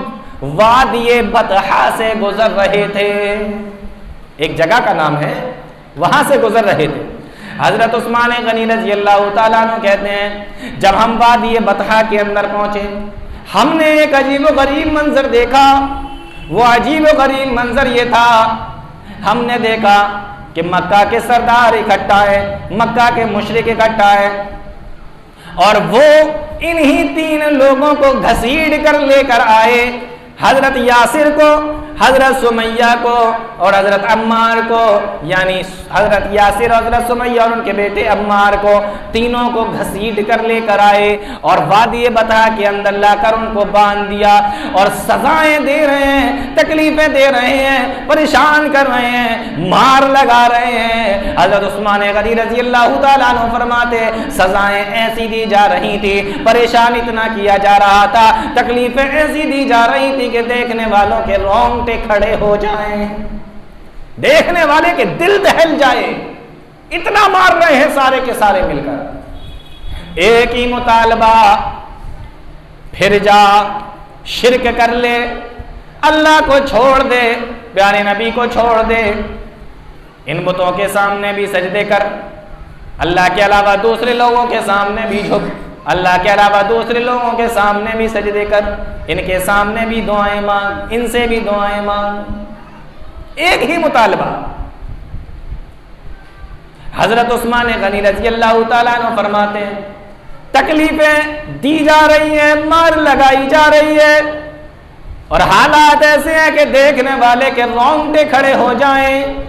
वादिये बतहा से गुजर रहे थे। एक जगह का नाम है, वहां से गुजर रहे थे। हजरत उस्मान गनी रज़ी अल्लाह ताला अन्हु कहते हैं, जब हम वादिये बतहा के अंदर पहुंचे, हमने एक अजीब व गरीब मंजर देखा। वो अजीब व गरीब मंजर ये था, हमने देखा कि मक्का के सरदार इकट्ठा है, मक्का के मुशरिक इकट्ठा है, और वो इन्हीं 3 लोगों को घसीट कर लेकर आए, हजरत यासिर को, हजरत सुमैया को और हजरत अम्मार को, यानी हजरत यासिर, हजरत सुमैया और उनके बेटे अम्मार को, तीनों को घसीट कर लेकर आए और वादिये बतहा के अंदर लाकर उनको बांध दिया और सजाएं दे रहे हैं, तकलीफें दे रहे हैं, परेशान कर रहे हैं, मार लगा रहे हैं। हजरत उस्मान गनी रज़ी अल्लाह ताला अन्हु फरमाते, सजाएं ऐसी दी जा रही थी, परेशान इतना किया जा रहा था, तकलीफें ऐसी दी जा रही थी कि देखने वालों के रोंगटे खड़े हो जाएं, देखने वाले के दिल दहल जाए, इतना मार रहे हैं सारे के सारे मिलकर। एक ही मुतालबा, फिर जा शिरक कर ले, अल्लाह को छोड़ दे, प्यारे नबी को छोड़ दे, इन बुतों के सामने भी सजदे कर, अल्लाह के अलावा दूसरे लोगों के सामने भी झुक, अल्लाह के अलावा दूसरे लोगों के सामने भी सजदे कर, इनके सामने भी दुआएं मांग, इनसे भी दुआएं मांग। एक ही मुतालबा। हजरत उस्मान गनी रज़ी अल्लाह ताला अन्हु फरमाते हैं, तकलीफें दी जा रही हैं, मार लगाई जा रही है और हालात ऐसे हैं कि देखने वाले के रोंगटे खड़े हो जाएं।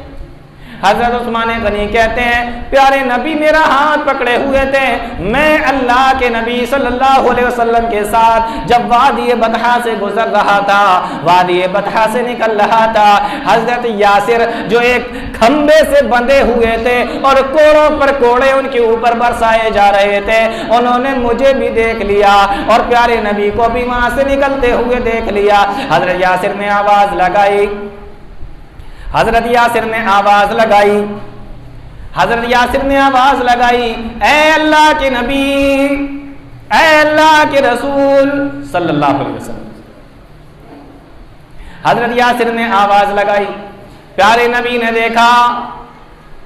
हजरत उस्मान गनी कहते हैं, प्यारे नबी मेरा हाथ पकड़े हुए थे, मैं अल्लाह के नबी सल्लल्लाहु अलैहि वसल्लम के साथ जब वादिये बतहा से गुजर रहा था, वादिये बतहा से निकल रहा था, हजरत यासिर जो एक खंबे से बंधे हुए थे और कोड़ों पर कोड़े उनके ऊपर बरसाए जा रहे थे, उन्होंने मुझे भी देख लिया और प्यारे नबी को भी वहां से निकलते हुए देख लिया। हजरत यासिर ने आवाज लगाई, हजरत यासिर ने आवाज लगाई, हजरत यासिर ने आवाज लगाई, ऐ अल्लाह के नबी, ऐ अल्लाह के रसूल सल्लल्लाहु अलैहि वसल्लम। हजरत यासिर ने आवाज लगाई, प्यारे नबी ने देखा,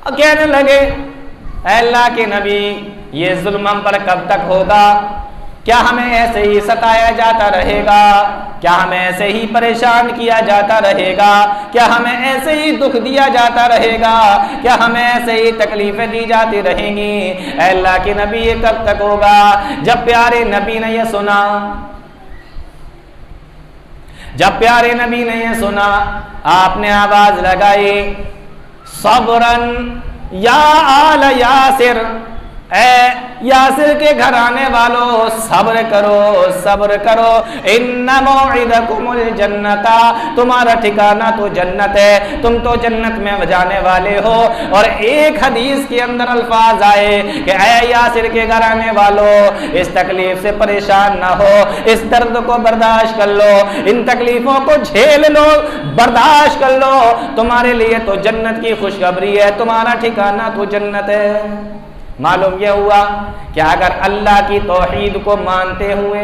कहने लगे, ऐ अल्लाह के नबी, ये जुल्म हम पर कब तक होगा? क्या हमें ऐसे ही सताया जाता रहेगा? क्या हमें ऐसे ही परेशान किया जाता रहेगा? क्या हमें ऐसे ही दुख दिया जाता रहेगा? क्या हमें ऐसे ही तकलीफें दी जाती रहेंगी? ऐ अल्लाह के नबी, ये कब तक होगा? जब प्यारे नबी ने ये सुना, जब प्यारे नबी ने ये सुना, आपने आवाज लगाई, सब्रन या आल यासिर, ऐ यासिर के घराने वालों सब्र करो, सब्र करो, इन्ना मौइदकुमुल जन्नता, तुम्हारा ठिकाना तो जन्नत है, तुम तो जन्नत में जाने वाले हो। और एक हदीस के अंदर अल्फाज आए कि ऐ यासिर के घराने वालों, इस तकलीफ से परेशान ना हो, इस दर्द को बर्दाश्त कर लो, इन तकलीफों को झेल लो, बर्दाश्त कर लो, तुम्हारे लिए तो जन्नत की खुशखबरी है, तुम्हारा ठिकाना तो जन्नत है। मालूम यह हुआ कि अगर अल्लाह की तौहीद को मानते हुए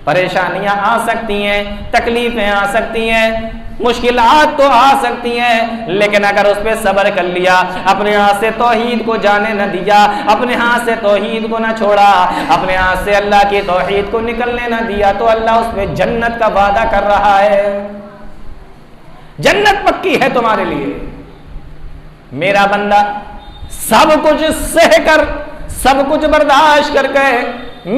परेशानियां आ सकती हैं, तकलीफें आ सकती हैं, मुश्किलात तो आ सकती हैं, लेकिन अगर उस पर सब्र कर लिया, अपने हाथ से तौहीद को जाने न दिया, अपने हाथ से तौहीद को न छोड़ा, अपने हाथ से अल्लाह की तौहीद को निकलने न दिया, तो अल्लाह उस पर जन्नत का वादा कर रहा है। जन्नत पक्की है तुम्हारे लिए। मेरा बंदा सब कुछ सहकर, सब कुछ बर्दाश्त करके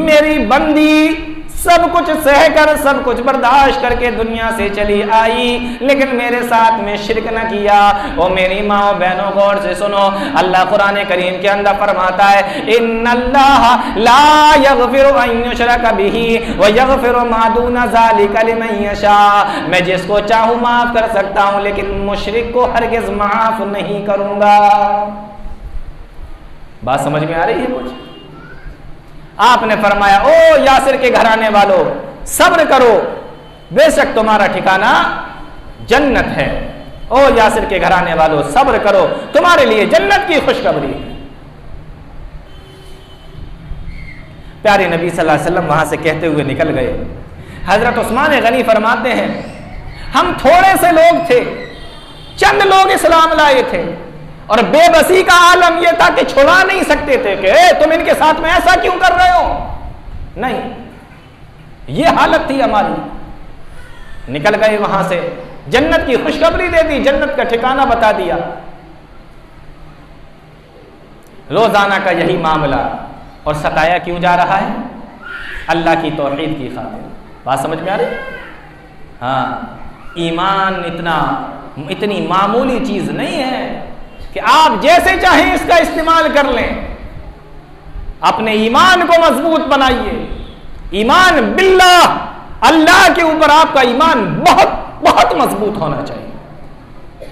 मेरी बंदी सब कुछ सहकर, सब कुछ बर्दाश्त करके दुनिया से चली आई, लेकिन मेरे साथ में शिरक न किया। ओ मेरी माँ बहनों, गौर से सुनो, अल्लाह कुरान करीम के अंदर फरमाता है, इन्नल्लाह ला यगफिरु अन युशरक बिही व यगफिरु मा दूना ज़ालिका लिमन यशा। मैं जिसको चाहूं माफ कर सकता हूं, लेकिन मुशरिक को हरगिज माफ नहीं करूंगा। बात समझ में आ रही है कुछ? आपने फरमाया, ओ यासिर के घराने वालों, सब्र करो, बेशक तुम्हारा ठिकाना जन्नत है। ओ यासिर के घराने वालों, सब्र करो, तुम्हारे लिए जन्नत की खुशखबरी है। प्यारे नबी सल्लल्लाहु अलैहि वसल्लम वहां से कहते हुए निकल गए। हजरत उस्मान गनी फरमाते हैं, हम थोड़े से लोग थे, चंद लोग इस्लाम लाए थे, और बेबसी का आलम यह था कि छुड़ा नहीं सकते थे कि तुम इनके साथ में ऐसा क्यों कर रहे हो। नहीं, यह हालत थी हमारी। निकल गए वहां से, जन्नत की खुशखबरी दे दी, जन्नत का ठिकाना बता दिया। रोजाना का यही मामला, और सताया क्यों जा रहा है? अल्लाह की तौहीद की खातिर। बात समझ में आ रही? हाँ, ईमान इतनी मामूली चीज नहीं है कि आप जैसे चाहें इसका इस्तेमाल कर लें। अपने ईमान को मजबूत बनाइए। ईमान बिल्लाह, अल्लाह के ऊपर आपका ईमान बहुत बहुत मजबूत होना चाहिए।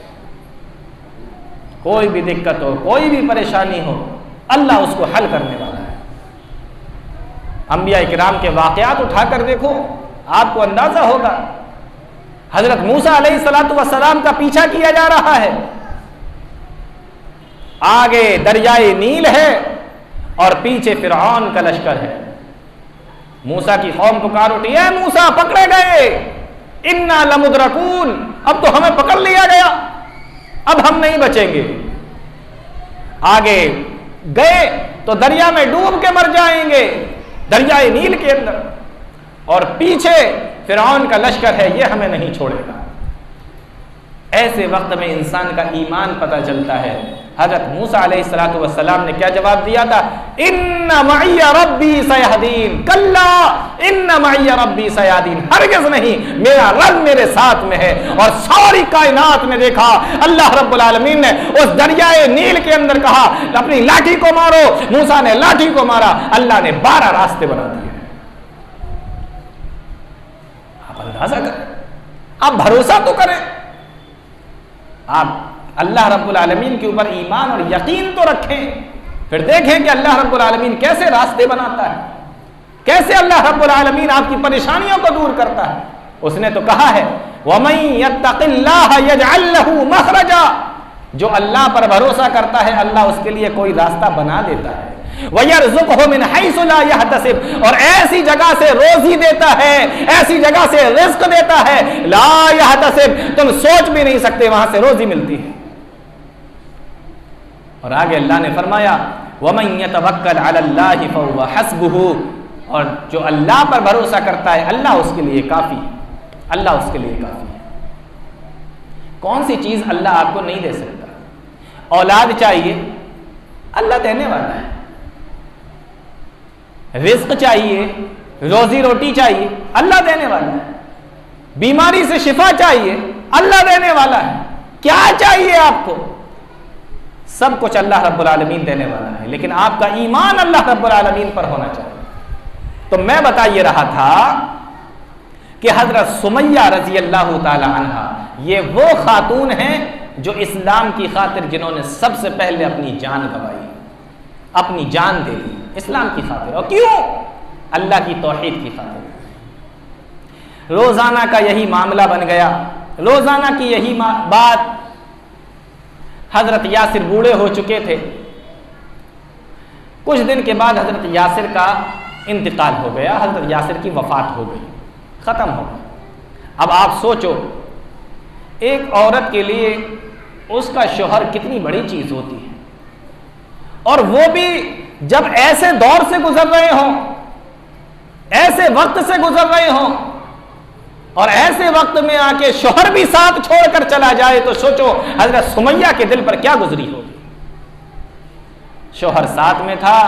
कोई भी दिक्कत हो, कोई भी परेशानी हो, अल्लाह उसको हल करने वाला है। अंबिया इकराम के वाकयात उठाकर देखो, आपको अंदाजा होगा। हजरत मूसा अलैहिस्सलातु वस्सलाम का पीछा किया जा रहा है, आगे दरियाए नील है और पीछे फिरौन का लश्कर है। मूसा की कौम पुकार उठी, है मूसा पकड़े गए, इन्ना लमुद्रकून, अब तो हमें पकड़ लिया गया, अब हम नहीं बचेंगे। आगे गए तो दरिया में डूब के मर जाएंगे, दरियाए नील के अंदर, और पीछे फिरौन का लश्कर है, ये हमें नहीं छोड़ेगा। ऐसे वक्त में इंसान का ईमान पता चलता है। हजरत मूसा अलैहिस्सलातु वस्सलाम ने क्या जवाब दिया था? इन्ना मइया रब्बी सयहदीन, कल्ला इन्ना मइया रब्बी सयहदीन, हरगिज़ नहीं, मेरा रब मेरे साथ में है। और सारी कायनात में देखा, अल्लाह रब्बुल आलमीन ने उस दरियाए नील के अंदर कहा, अपनी लाठी को मारो। मूसा ने लाठी को मारा, अल्लाह ने 12 रास्ते बना दिए। आप अंदाजा करें, आप भरोसा तो करें, आप अल्लाह रब्बुल आलमीन के ऊपर ईमान और यकीन तो रखें, फिर देखें कि अल्लाह रब्बुल आलमीन कैसे रास्ते बनाता है, कैसे अल्लाह रब्बुल आलमीन आपकी परेशानियों को दूर करता है। उसने तो कहा है, वमन यत्तक़िल्लाह यजअल लहू मखरजा, जो अल्लाह पर भरोसा करता है, अल्लाह उसके लिए कोई रास्ता बना देता है। वयरज़ुक़हु मिन हैसु ला यहतसिब, और ऐसी जगह से रोजी देता है, ऐसी जगह से रिज़्क़ देता है, ला यहतसिब, तुम सोच भी नहीं सकते वहां से रोजी मिलती है। और आगे अल्लाह ने फरमाया, वमन यतवक्कल अलल्लाहि फहुव हस्बुहु, और जो अल्लाह पर भरोसा करता है, अल्लाह उसके लिए काफी, अल्लाह उसके लिए काफी है। कौन सी चीज अल्लाह आपको नहीं दे सकता? औलाद चाहिए, अल्लाह देने वाला है। रिज़्क़ चाहिए, रोजी रोटी चाहिए, अल्लाह देने वाला है। बीमारी से शिफा चाहिए, अल्लाह देने वाला है। क्या चाहिए आपको? सब कुछ अल्लाह रब्बुल आलमीन देने वाला है, लेकिन आपका ईमान अल्लाह रब्बुल आलमीन पर होना चाहिए। तो मैं बता ये रहा था कि हजरत सुमैया रजी अल्लाह ताला अन्हा, ये वो खातून हैं जो इस्लाम की खातिर, जिन्होंने सबसे पहले अपनी जान गंवाई, अपनी जान दे दी इस्लाम की खातिर। और क्यों? अल्लाह की तौहीद की खातिर। रोजाना का यही मामला बन गया, रोजाना की यही बात। हजरत यासिर बूढ़े हो चुके थे। कुछ दिन के बाद हजरत यासिर का इंतकाल हो गया, हजरत यासिर की वफात हो गई, खत्म हो गया। अब आप सोचो, एक औरत के लिए उसका शौहर कितनी बड़ी चीज होती है, और वो भी जब ऐसे दौर से गुजर रहे हों, ऐसे वक्त से गुजर रहे हों, और ऐसे वक्त में आके शौहर भी साथ छोड़कर चला जाए, तो सोचो हजरत सुमैया के दिल पर क्या गुजरी होगी। शोहर साथ में था,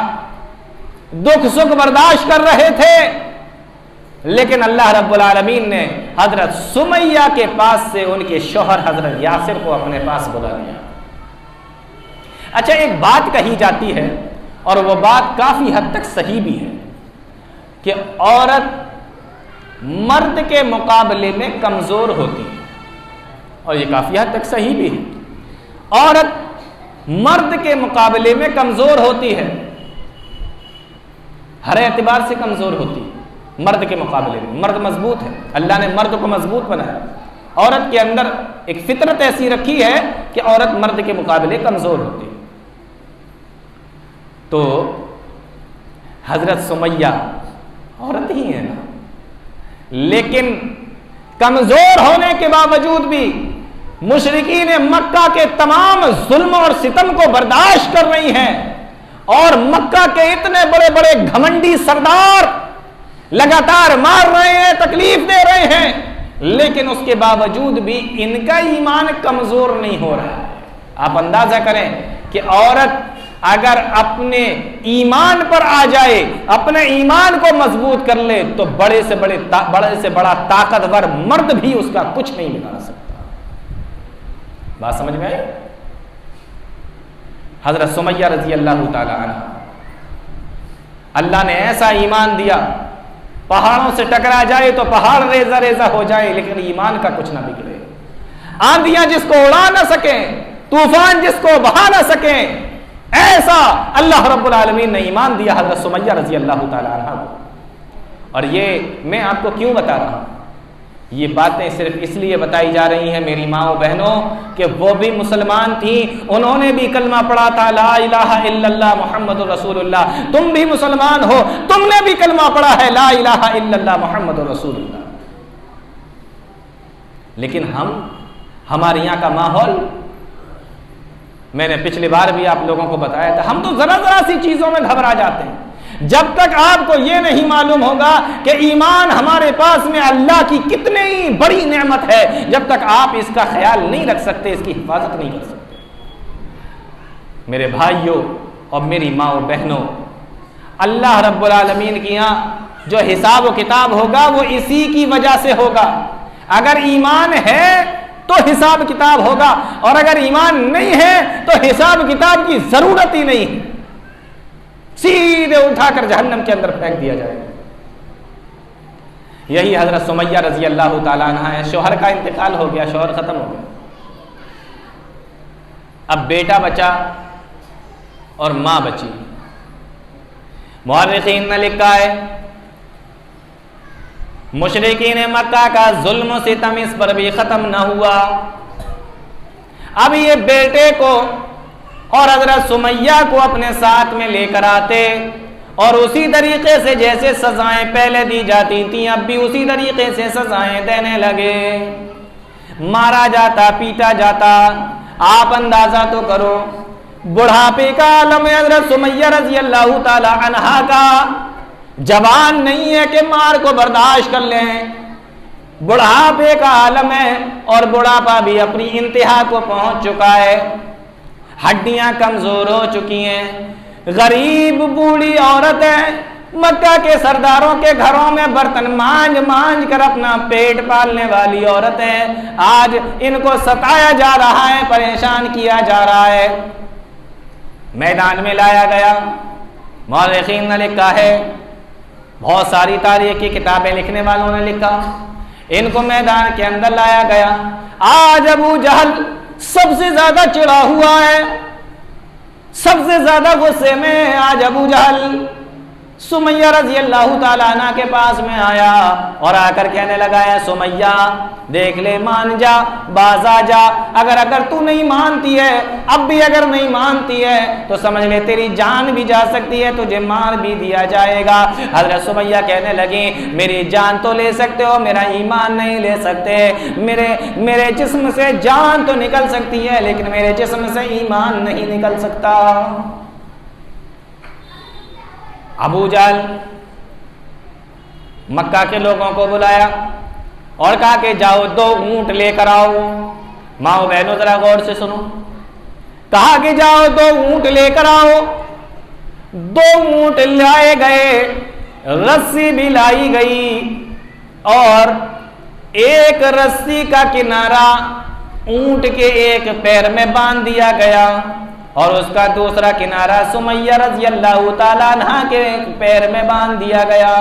दुख सुख बर्दाश्त कर रहे थे, लेकिन अल्लाह रब्बुल आलमीन ने हजरत सुमैया के पास से उनके शोहर हजरत यासिर को अपने पास बुला लिया। अच्छा, एक बात कही जाती है और वो बात काफी हद तक सही भी है कि औरत मर्द के मुकाबले में कमजोर होती है, और ये काफी हद तक सही भी है। औरत मर्द के मुकाबले में कमजोर होती है, हर एतबार से कमजोर होती है मर्द के मुकाबले में। मर्द मजबूत है, अल्लाह ने मर्द को मजबूत बनाया। औरत के अंदर एक फितरत ऐसी रखी है कि औरत मर्द के मुकाबले कमजोर होती है। तो हजरत सुमैया औरत ही है ना, लेकिन कमजोर होने के बावजूद भी मुशरिकीन मक्का के तमाम जुल्म और सितम को बर्दाश्त कर रही हैं, और मक्का के इतने बड़े बड़े घमंडी सरदार लगातार मार रहे हैं, तकलीफ दे रहे हैं, लेकिन उसके बावजूद भी इनका ईमान कमजोर नहीं हो रहा है। आप अंदाजा करें कि औरत अगर अपने ईमान पर आ जाए, अपने ईमान को मजबूत कर ले, तो बड़े से बड़ा ताकतवर मर्द भी उसका कुछ नहीं बिगाड़ सकता। बात समझ में आई? हजरत सुमैया रजी अल्लाह ताला अन्हा, अल्लाह ने ऐसा ईमान दिया, पहाड़ों से टकरा जाए तो पहाड़ रेजा रेजा हो जाए, लेकिन ईमान का कुछ ना बिगड़े। आंधियां जिसको उड़ा ना सके, तूफान जिसको बहा ना सके, ऐसा अल्लाह रब्बुल आलमीन ने ईमान दिया हजरत सुमैया रजी अल्लाह ताला अन्हा को। और ये मैं आपको क्यों बता रहा हूं? ये बातें सिर्फ इसलिए बताई जा रही हैं मेरी माओ बहनों कि वो भी मुसलमान थी, उन्होंने भी कलमा पढ़ा था, ला इलाहा इल्लल्लाह मुहम्मदुर रसूलुल्लाह। तुम भी मुसलमान हो, तुमने भी कलमा पढ़ा है, ला इलाहा इल्लल्लाह मुहम्मदुर रसूलुल्लाह। लेकिन हमारे यहाँ का माहौल, मैंने पिछली बार भी आप लोगों को बताया था, हम तो जरा जरा सी चीजों में घबरा जाते हैं। जब तक आपको यह नहीं मालूम होगा कि ईमान हमारे पास में अल्लाह की कितनी बड़ी नेमत है, जब तक आप इसका ख्याल नहीं रख सकते, इसकी हिफाजत नहीं कर सकते। मेरे भाइयों और मेरी माओ बहनों, अल्लाह रब्बुल आलमीन के यहाँ जो हिसाब व किताब होगा वो इसी की वजह से होगा। अगर ईमान है तो हिसाब किताब होगा, और अगर ईमान नहीं है तो हिसाब किताब की जरूरत ही नहीं, सीधे उठाकर जहन्नम के अंदर फेंक दिया जाएगा। यही हजरत सुमैया रजी अल्लाह ताला अन्हा है। शौहर का इंतकाल हो गया, शौहर खत्म हो गया, अब बेटा बचा और मां बची। मुअर्रिखीन ने लिखा है, मुशरिकीन मक्का का जुल्म सितम इस पर भी खत्म न हुआ। अब ये बेटे को और हजरत सुमैया को अपने साथ में लेकर आते, और उसी तरीके से जैसे सजाएं पहले दी जाती थी, अब भी उसी तरीके से सजाएं देने लगे। मारा जाता, पीटा जाता। आप अंदाजा तो करो, बुढ़ापे का आलम है हजरत सुमैया रजी अल्लाह ताला अन्हा का। जवान नहीं है कि मार को बर्दाश्त कर लें, बुढ़ापे का आलम है, और बुढ़ापा भी अपनी इंतहा को पहुंच चुका है। हड्डियां कमजोर हो चुकी हैं। गरीब बूढ़ी औरत है, मक्का के सरदारों के घरों में बर्तन मांझ कर अपना पेट पालने वाली औरत है। आज इनको सताया जा रहा है, परेशान किया जा रहा है। मैदान में लाया गया। मुअर्रिखीन ने लिखा है, बहुत सारी तारीख की किताबें लिखने वालों ने लिखा, इनको मैदान के अंदर लाया गया। आज अबू जहल सबसे ज्यादा चिढ़ा हुआ है, सबसे ज्यादा गुस्से में आज अबू जहल सुमैया रजी अल्लाह ताला अन्हा के पास में आया और आकर कहने लगा, है सुमैया देख ले, मान जा, बाज आ जा। अगर तू नहीं मानती है, अब भी अगर नहीं मानती है तो समझ ले तेरी जान भी जा सकती है, तुझे मार भी दिया जाएगा। हजरत सुमैया कहने लगी, मेरी जान तो ले सकते हो, मेरा ईमान नहीं ले सकते। मेरे जिस्म से जान तो निकल सकती है, लेकिन मेरे जिस्म से ईमान नहीं निकल सकता। अबू जहल मक्का के लोगों को बुलाया और कहा कि जाओ 2 ऊंट लेकर आओ। माओ बहनों जरा गौर से सुनो, कहा कि जाओ 2 ऊंट लेकर आओ 2 ऊंट लाए गए, रस्सी भी लाई गई और एक रस्सी का किनारा ऊंट के एक पैर में बांध दिया गया और उसका दूसरा किनारा सुमैया रज़ी अल्लाह ताला अन्हा के पैर में बांध दिया गया।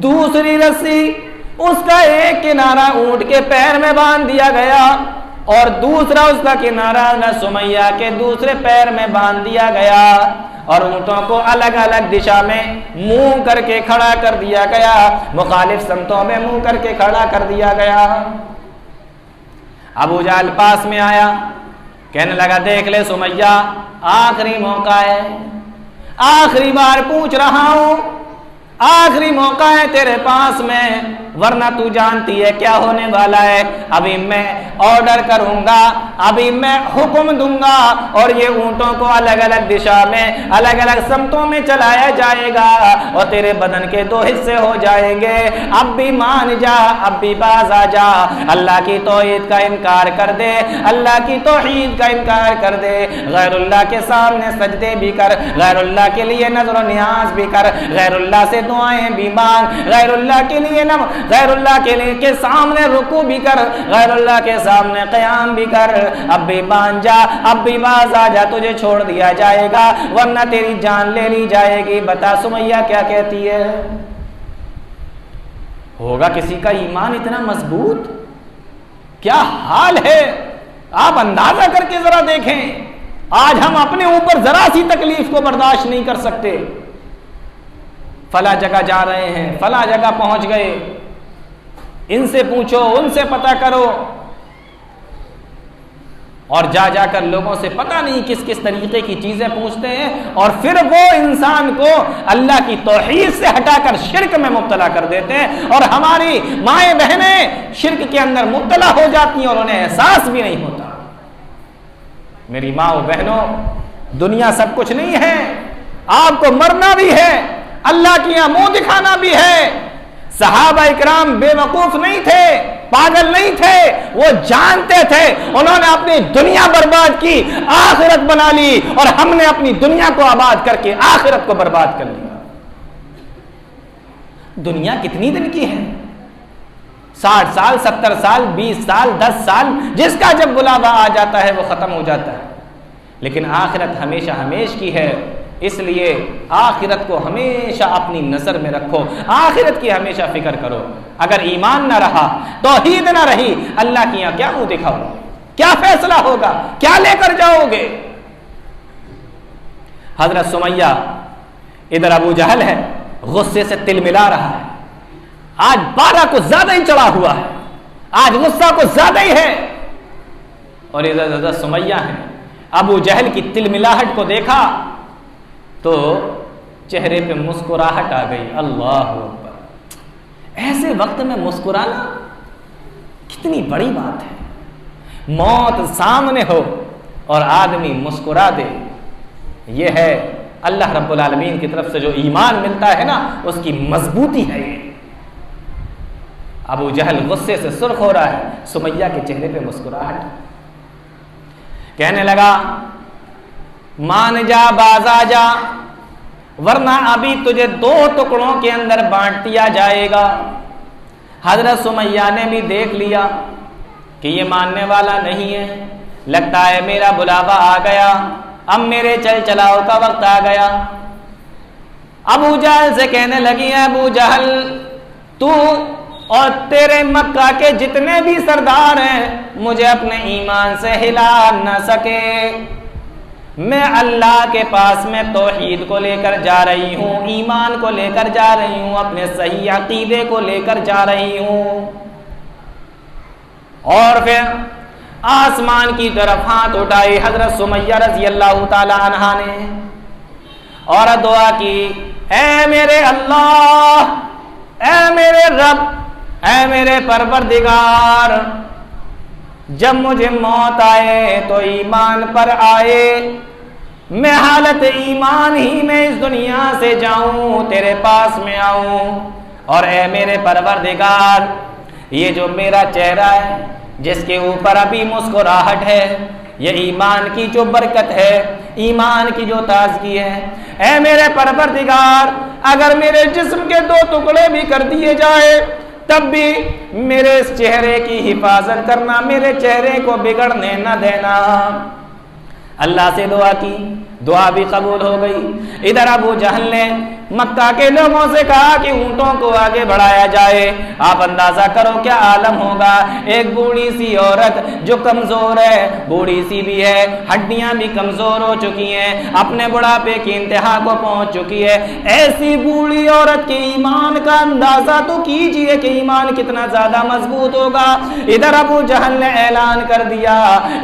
दूसरी रस्सी उसका एक किनारा ऊंट के पैर में बांध दिया गया और दूसरा उसका किनारा न सुमैया के दूसरे पैर में बांध दिया गया और ऊंटों को अलग अलग दिशा में मुंह करके खड़ा कर दिया गया, मुखालिफ समतों में मुंह करके खड़ा कर दिया गया। अबू जहल पास में आया, कहने लगा देख ले सुमैया, आखिरी मौका है, आखिरी बार पूछ रहा हूं, आखिरी मौका है तेरे पास में, वरना तू जानती है क्या होने वाला है। अभी मैं ऑर्डर करूंगा, अभी मैं हुक्म दूंगा और ये ऊंटों को अलग अलग दिशा में अलग अलग समतों में चलाया जाएगा और तेरे बदन के 2 हिस्से हो जाएंगे। अब भी मान जा, अब भी बाज आ जा, अल्लाह की तौहीद का इनकार कर दे, अल्लाह की तौहीद का इनकार कर दे, गैरुल्लाह के सामने सजदे भी कर, गैरुल्लाह के लिए नज़र व नियाज भी कर, गैरुल्लाह से दुआएं भी मांग, गैरुल्लाह के लिए गैरुल्लाह के सामने रुकू भी कर, गैरुल्लाह के सामने क़याम भी कर। अब भी मान जा, अब भी बाज आ जा, तुझे छोड़ दिया जाएगा वरना तेरी जान ले ली जाएगी। बता सुमैया क्या कहती है? होगा किसी का ईमान इतना मजबूत? क्या हाल है आप अंदाजा करके जरा देखें। आज हम अपने ऊपर जरा सी तकलीफ को बर्दाश्त नहीं कर सकते। फला जगह जा रहे हैं, फला जगह पहुंच गए, इनसे पूछो, उनसे पता करो, और जा जाकर लोगों से पता नहीं किस किस तरीके की चीजें पूछते हैं और फिर वो इंसान को अल्लाह की तौहीद से हटाकर शिर्क में मुब्तला कर देते हैं और हमारी माएं बहनें शिर्क के अंदर मुब्तला हो जाती हैं और उन्हें एहसास भी नहीं होता। मेरी माँ बहनों, दुनिया सब कुछ नहीं है, आपको मरना भी है, अल्लाह की यहाँ मुंह दिखाना भी है। सहाबा इकराम बेवकूफ नहीं थे, पागल नहीं थे, वो जानते थे। उन्होंने अपनी दुनिया बर्बाद की, आखिरत बना ली और हमने अपनी दुनिया को आबाद करके आखिरत को बर्बाद कर लिया। दुनिया कितनी दिन की है? 60 साल, 70 साल, 20 साल, 10 साल, जिसका जब बुलावा आ जाता है वो खत्म हो जाता है। लेकिन आखिरत हमेशा हमेश की है, इसलिए आखिरत को हमेशा अपनी नजर में रखो, आखिरत की हमेशा फिक्र करो। अगर ईमान ना रहा, तौहीद ना रही, अल्लाह की यहाँ क्या मुंह दिखाओगे? क्या फैसला होगा? क्या लेकर जाओगे? हजरत सुमैया, इधर अबू जहल है, गुस्से से तिल मिला रहा है। आज 12 को ज्यादा ही चढ़ा हुआ है, आज गुस्सा को ज्यादा ही है। और इधर हजरत सुमैया है। अबू जहल की तिल मिलाहट को देखा तो चेहरे पे मुस्कुराहट आ गई। अल्लाह अकबर। ऐसे वक्त में मुस्कुराना कितनी बड़ी बात है। मौत सामने हो और आदमी मुस्कुरा दे, यह है अल्लाह रब्बुल आलमीन की तरफ से जो ईमान मिलता है ना, उसकी मजबूती है ये। अबू जहल गुस्से से सुर्ख हो रहा है, सुमैया के चेहरे पे मुस्कुराहट। कहने लगा मान जा, बाज आ जा, वरना अभी तुझे 2 टुकड़ों के अंदर बांट दिया जाएगा। हजरत सुमैया ने भी देख लिया कि ये मानने वाला नहीं है, लगता है मेरा बुलावा आ गया, अब मेरे चल चलाओ का वक्त आ गया। अबू जहल से कहने लगी है, अबू जहल तू और तेरे मक्का के जितने भी सरदार हैं मुझे अपने ईमान से हिला न सके। मैं अल्लाह के पास में तौहीद को लेकर जा रही हूँ, ईमान को लेकर जा रही हूँ, अपने सही अकीदे को लेकर जा रही हूँ। और फिर आसमान की तरफ हाथ उठाए हजरत सुमैया रज़ी अल्लाह ताला अन्हा ने और दुआ की, ऐ मेरे अल्लाह, ऐ मेरे रब, ऐ मेरे परवरदिगार, जब मुझे मौत आए तो ईमान पर आए, मैं हालत ईमान ही में इस दुनिया से जाऊं, तेरे पास में आऊं। और ऐ मेरे परवरदिगार, ये जो मेरा चेहरा है जिसके ऊपर अभी मुस्कुराहट है, ये ईमान की जो बरकत है, ईमान की जो ताजगी है। ऐ मेरे परवरदिगार, अगर मेरे जिस्म के 2 टुकड़े भी कर दिए जाए तब भी मेरे इस चेहरे की हिफाजत करना, मेरे चेहरे को बिगड़ने न देना। अल्लाह से दुआ की, दुआ भी कबूल हो गई। इधर अबू जहल ने मक्का के लोगों से कहा कि ऊंटों को आगे बढ़ाया जाए। आप अंदाजा करो क्या आलम होगा। एक बूढ़ी सी औरत जो कमजोर है, बूढ़ी सी भी है, हड्डियां भी कमजोर हो चुकी हैं, अपने बुढ़ापे की इंतहा को पहुंच चुकी है। ऐसी बूढ़ी औरत के ईमान का अंदाजा तो कीजिए कि ईमान कितना ज्यादा मजबूत होगा। इधर अबू जहल ने ऐलान कर दिया,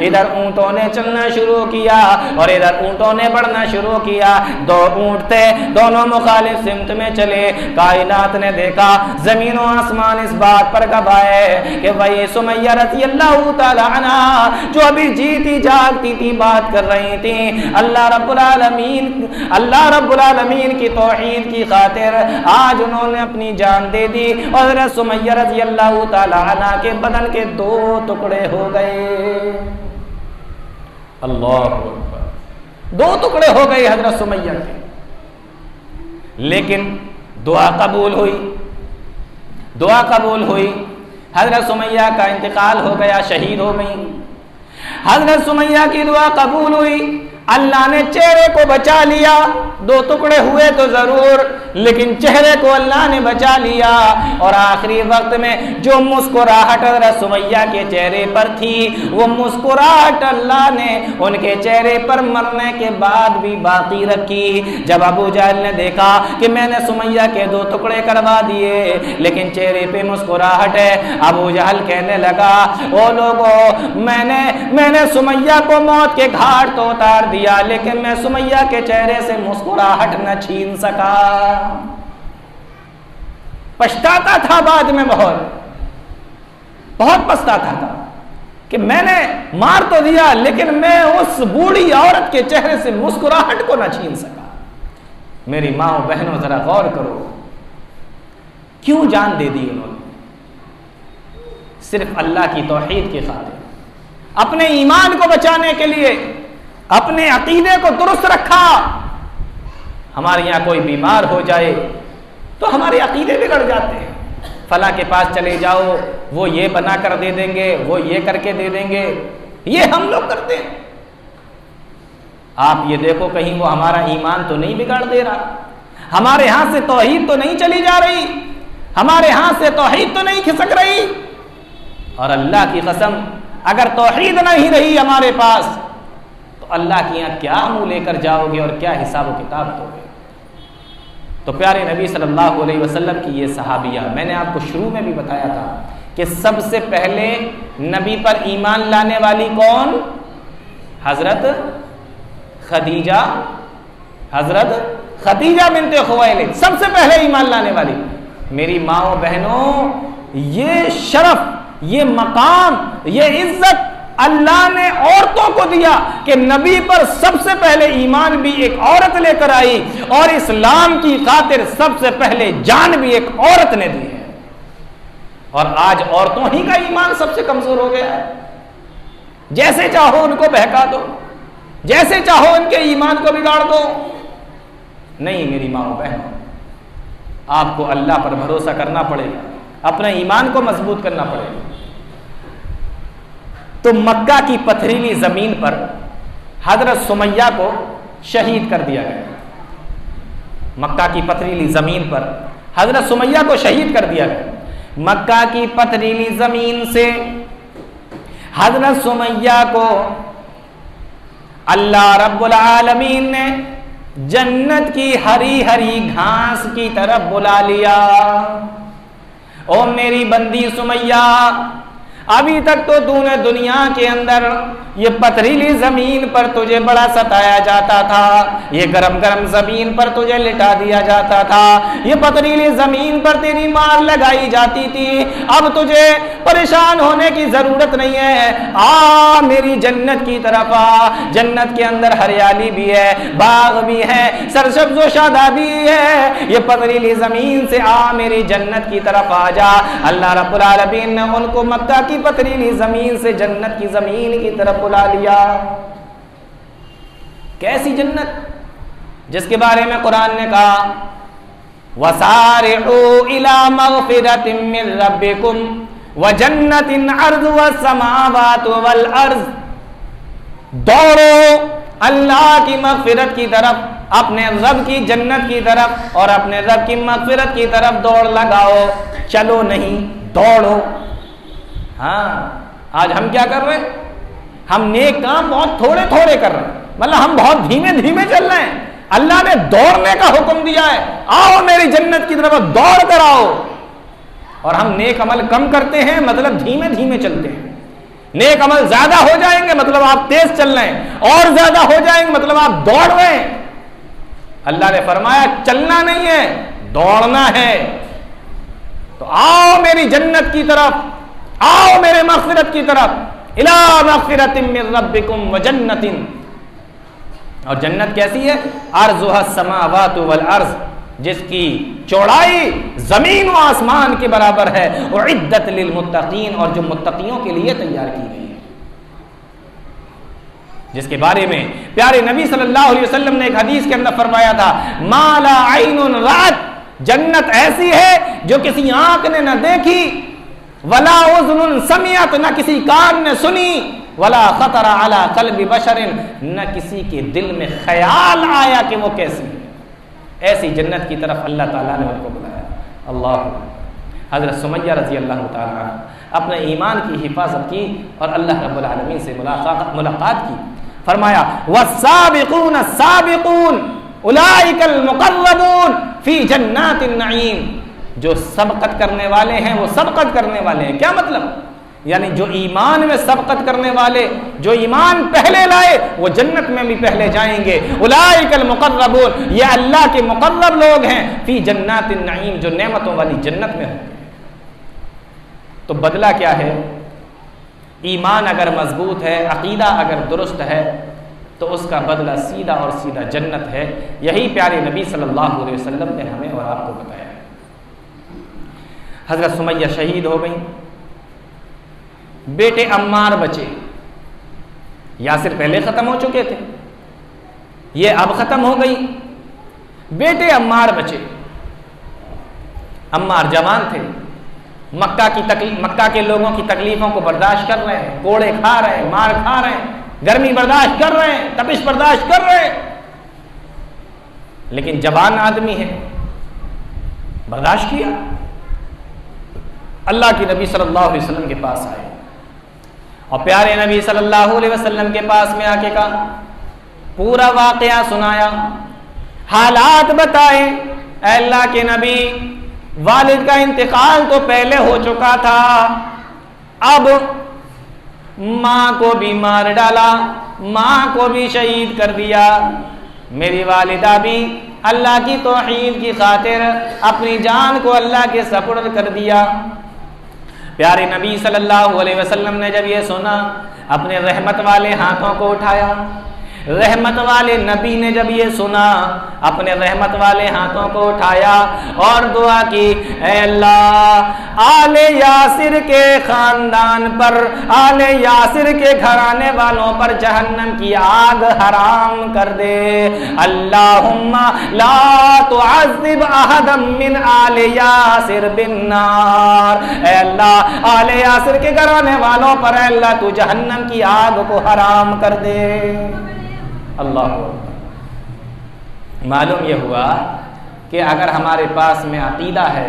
इधर ऊंटों ने चलना शुरू किया और इधर ऊंटों ने बढ़ना शुरू किया। 2 ऊंट थे, दोनों मुखालिफ सिमत में चले। कायनात ने देखा, जमीन और आसमान इस बात पर गवाहे कि वही सुमैया रज़ियल्लाहु ताला अन्हा जो अभी जीती जागती थी, बात कर रही थी, अल्लाह रब्बुल आलमीन की तौहीद की खातिर आज उन्होंने अपनी जान दे दी और सुमैया रज़ियल्लाहु ताला अन्हा के बदन के 2 टुकड़े हो गए। अल्लाह अकबर, 2 टुकड़े हो गए हजरत सुमैया के। लेकिन दुआ कबूल हुई, दुआ कबूल हुई। हजरत सुमैया का इंतकाल हो गया, शहीद हो गई। हजरत सुमैया की दुआ कबूल हुई, अल्लाह ने चेहरे को बचा लिया। 2 टुकड़े हुए तो जरूर, लेकिन चेहरे को अल्लाह ने बचा लिया। और आखिरी वक्त में जो मुस्कुराहट हज़रत सुमैया के चेहरे पर थी, वो मुस्कुराहट अल्लाह ने उनके चेहरे पर मरने के बाद भी बाकी रखी। जब अबू जहल ने देखा कि मैंने सुमैया के 2 टुकड़े करवा दिए लेकिन चेहरे पे मुस्कुराहट है, अबू जहल कहने लगा, ओ लोगों, मैंने सुमैया को मौत के घाट तो उतार दिया, लेकिन मैं सुमैया के चेहरे से मुस्कुराहट न छीन सका। पछताता था बाद में, बहुत पछताता था कि मैंने मार तो दिया लेकिन मैं उस बूढ़ी औरत के चेहरे से मुस्कुराहट को न छीन सका। मेरी माँ बहनों, जरा गौर करो, क्यों जान दे दी उन्होंने? सिर्फ अल्लाह की तौहीद की खातिर, अपने ईमान को बचाने के लिए, अपने अकीदे को दुरुस्त रखा। हमारे यहां कोई बीमार हो जाए तो हमारे अकीदे बिगड़ जाते हैं। फला के पास चले जाओ, वो ये बना कर दे देंगे, वो ये करके दे देंगे, ये हम लोग करते हैं। आप ये देखो कहीं वो हमारा ईमान तो नहीं बिगाड़ दे रहा, हमारे हाथ से तौहीद तो नहीं चली जा रही, हमारे हाथ से तौहीद तो नहीं खिसक रही। और अल्लाह की कसम, अगर तौहीद नहीं रही हमारे पास तो अल्लाह के यहाँ क्या मुंह लेकर जाओगे और क्या हिसाब व किताब दोगे? तो प्यारे नबी सल्लल्लाहु अलैहि वसल्लम की ये सहाबिया, मैंने आपको शुरू में भी बताया था कि सबसे पहले नबी पर ईमान लाने वाली कौन? हजरत खदीजा बिन्ते खुवैलिद, सबसे पहले ईमान लाने वाली। मेरी माओ बहनों, ये शरफ, ये मकाम, ये इज्जत अल्लाह ने औरतों को दिया कि नबी पर सबसे पहले ईमान भी एक औरत लेकर आई और इस्लाम की खातिर सबसे पहले जान भी एक औरत ने दी है। और आज औरतों ही का ईमान सबसे कमजोर हो गया है। जैसे चाहो उनको बहका दो, जैसे चाहो उनके ईमान को बिगाड़ दो। नहीं मेरी माओ बहनों, आपको अल्लाह पर भरोसा करना पड़ेगा, अपने ईमान को मजबूत करना पड़ेगा। तो मक्का की पथरीली जमीन पर हजरत सुमैया को शहीद कर दिया गया। मक्का की पथरीली जमीन पर हजरत सुमैया को शहीद कर दिया गया। मक्का की पथरीली जमीन से हजरत सुमैया को अल्लाह रब्बुल आलमीन ने जन्नत की हरी हरी घास की तरफ बुला लिया। ओ मेरी बंदी सुमैया, अभी तक तो तूने दुनिया के अंदर ये पथरीली जमीन पर तुझे बड़ा सताया जाता था, ये गरम गरम जमीन पर तुझे लिटा दिया जाता था, ये पथरीली जमीन पर तेरी मार लगाई जाती थी। अब तुझे परेशान होने की जरूरत नहीं है, आ मेरी जन्नत की तरफ आ। जन्नत के अंदर हरियाली भी है, बाग भी है, सरसब्ज़ो शादा भी है। ये पथरीली जमीन से आ, मेरी जन्नत की तरफ आ जा। अल्लाह रब्बुल आलमीन ने उनको मक्का की पथरीली जमीन से जन्नत की जमीन की तरफ बुला लिया। कैसी जन्नत जिसके बारे में कुरान ने कहा वसारिउ इला मगफिरतिन मिन रब्बिकुम व जन्नतिन अर्जुहस समावातु वल अर्ज, दौड़ो अल्लाह की मगफिरत की तरफ, अपने रब की जन्नत की तरफ और अपने रब की मगफिरत की तरफ दौड़ लगाओ, चलो नहीं दौड़ो। हाँ, आज हम क्या कर रहे हैं? हम नेक काम बहुत थोड़े थोड़े कर रहे हैं, मतलब हम बहुत धीमे धीमे चल रहे हैं। अल्लाह ने दौड़ने का हुक्म दिया है, आओ मेरी जन्नत की तरफ दौड़ कर आओ, और हम नेक अमल कम करते हैं, मतलब धीमे धीमे चलते हैं। नेक अमल ज्यादा हो जाएंगे मतलब आप तेज चल रहे हैं, और ज्यादा हो जाएंगे मतलब आप दौड़ रहे हैं। अल्लाह ने फरमाया चलना नहीं है, दौड़ना है। तो आओ मेरी जन्नत की तरफ, आओ मेरे मगफिरत की तरफ, इला मगफिरतिन मिन रब्बिकुम व जन्नतिन, और जन्नत कैसी है? अर्जुहस समावातु वल अर्ज, जिसकी चौड़ाई जमीन व आसमान के बराबर है, और इद्दत लिल मुत्तकीन, और जो मुत्तकियों के लिए तैयार की गई है, जिसके बारे में प्यारे नबी सल्लल्लाहु अलैहि वसल्लम ने एक हदीस के अंदर फरमाया था माला आइनुन रात, जन्नत ऐसी है जो किसी आंख ने न देखी, वला उज़्नुन समियत, न किसी कान ने सुनी, वला खतरा अला क़ल्बि बशरिन, न किसी के दिल में ख्याल आया कि वो कैसी है। ऐसी जन्नत की तरफ अल्लाह ताला ने उनको बुलाया। अल्लाह। हज़रत सुमैया रज़ी अल्लाह ताला अपने ईमान की हिफाजत की और अल्लाह रब्बुल आलमीन से मुलाकात की। फरमाया वस्साबिकून अस्साबिकून उलाइकल मुक़र्रबून फ़ी जन्नातिन नईम, जो सबकत करने वाले हैं वो सबकत करने वाले हैं। क्या मतलब? यानी जो ईमान में सबकत करने वाले, जो ईमान पहले लाए, वो जन्नत में भी पहले जाएंगे। उलाइकल मुक़र्रबून, ये अल्लाह के मुक़र्रब लोग हैं, फ़ी जन्नातिन नईम, जो नेमतों वाली जन्नत में होंगे। तो बदला क्या है? ईमान अगर मजबूत है, अकीदा अगर दुरुस्त है, तो उसका बदला सीधा और सीधा जन्नत है। यही प्यारे नबी सल्लल्लाहु अलैहि वसल्लम ने हमें और आपको बताया। हजरत सुमैया शहीद हो गई, बेटे अम्मार बचे। यासिर पहले खत्म हो चुके थे, ये अब खत्म हो गई, बेटे अम्मार बचे। अम्मार जवान थे, मक्का के लोगों की तकलीफों को बर्दाश्त कर रहे हैं, कोड़े खा रहे हैं, मार खा रहे हैं, गर्मी बर्दाश्त कर रहे हैं, तपिश बर्दाश्त कर रहे हैं, लेकिन जवान आदमी है, बर्दाश्त किया। अल्लाह के नबी सल्लल्लाहु अलैहि वसल्लम के पास आए और प्यारे नबी सल्लल्लाहु अलैहि वसल्लम के पास में आके कहा, पूरा वाकया सुनाया, हालात बताए। अल्लाह के नबी, वालिद का इंतकाल तो पहले हो चुका था, अब माँ को भी मार डाला, माँ को भी शहीद कर दिया, मेरी वालिदा भी अल्लाह की तौहीद की खातिर अपनी जान को अल्लाह के सपुर्द कर दिया। प्यारे नबी सल्लल्लाहु अलैहि वसल्लम ने जब ये सुना, अपने रहमत वाले हाथों को उठाया। रहमत वाले नबी ने जब ये सुना, अपने रहमत वाले हाथों को उठाया और दुआ की, ऐ अल्लाह, आले यासिर के खानदान पर, आले यासिर के घराने वालों पर जहन्नम की आग हराम कर दे। अल्लाहुम्मा ला तुअज़्ज़िब अहदम मिन आले यासिर बिन्नार, ऐ अल्लाह, आले यासिर के घराने वालों पर अल्लाह तू जहन्नम की आग को हराम कर दे। अल्लाह। मालूम यह हुआ कि अगर हमारे पास में अकीदा है,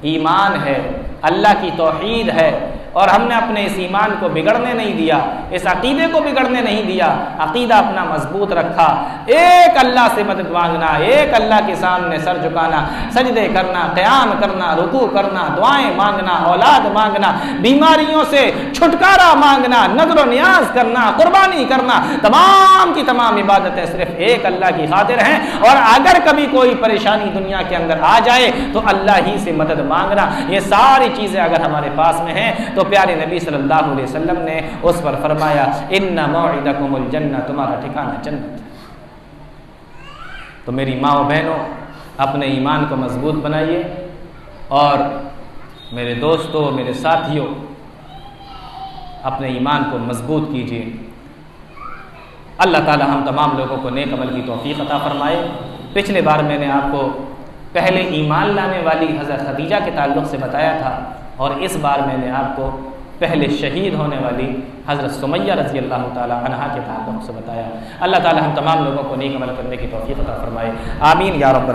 ईमान है, अल्लाह की तौहीद है, और हमने अपने इस ईमान को बिगड़ने नहीं दिया, इस अकीदे को बिगड़ने नहीं दिया, अकीदा अपना मजबूत रखा, एक अल्लाह से मदद मांगना, एक अल्लाह के सामने सर झुकाना, सजदे करना, क़याम करना, रुकू करना, दुआएं मांगना, औलाद मांगना, बीमारियों से छुटकारा मांगना, नज़र नियाज करना, कुर्बानी करना, तमाम की तमाम इबादतें सिर्फ एक अल्लाह की खातिर हैं। और अगर कभी कोई परेशानी दुनिया के अंदर आ जाए तो अल्लाह ही से मदद मांगना। ये सारी चीज़ें अगर हमारे पास में हैं तो प्यारे नबी सल्लल्लाहु अलैहि वसल्लम ने उस पर फरमाया, इन्ना मौइदकुमुल जन्नह, तुम्हारा ठिकाना जन्नत। तो मेरी माँ और बहनों, अपने ईमान को मजबूत बनाइए, और मेरे दोस्तों, मेरे साथियों, अपने ईमान को मजबूत कीजिए। अल्लाह ताला हम तमाम लोगों को नेक अमल की तौफीक अता फरमाए। पिछले बार मैंने आपको पहले ईमान लाने वाली हज़रत खदीजा के ताल्लुक़ से बताया था और इस बार मैंने आपको पहले शहीद होने वाली हज़रत सुमैया रज़ी अल्लाह ताला अन्हा के ताल्लुक़ से बताया। अल्लाह ताला हम तमाम लोगों को नेक अमल करने की तौफीक अता फरमाए। आमीन या रब्बल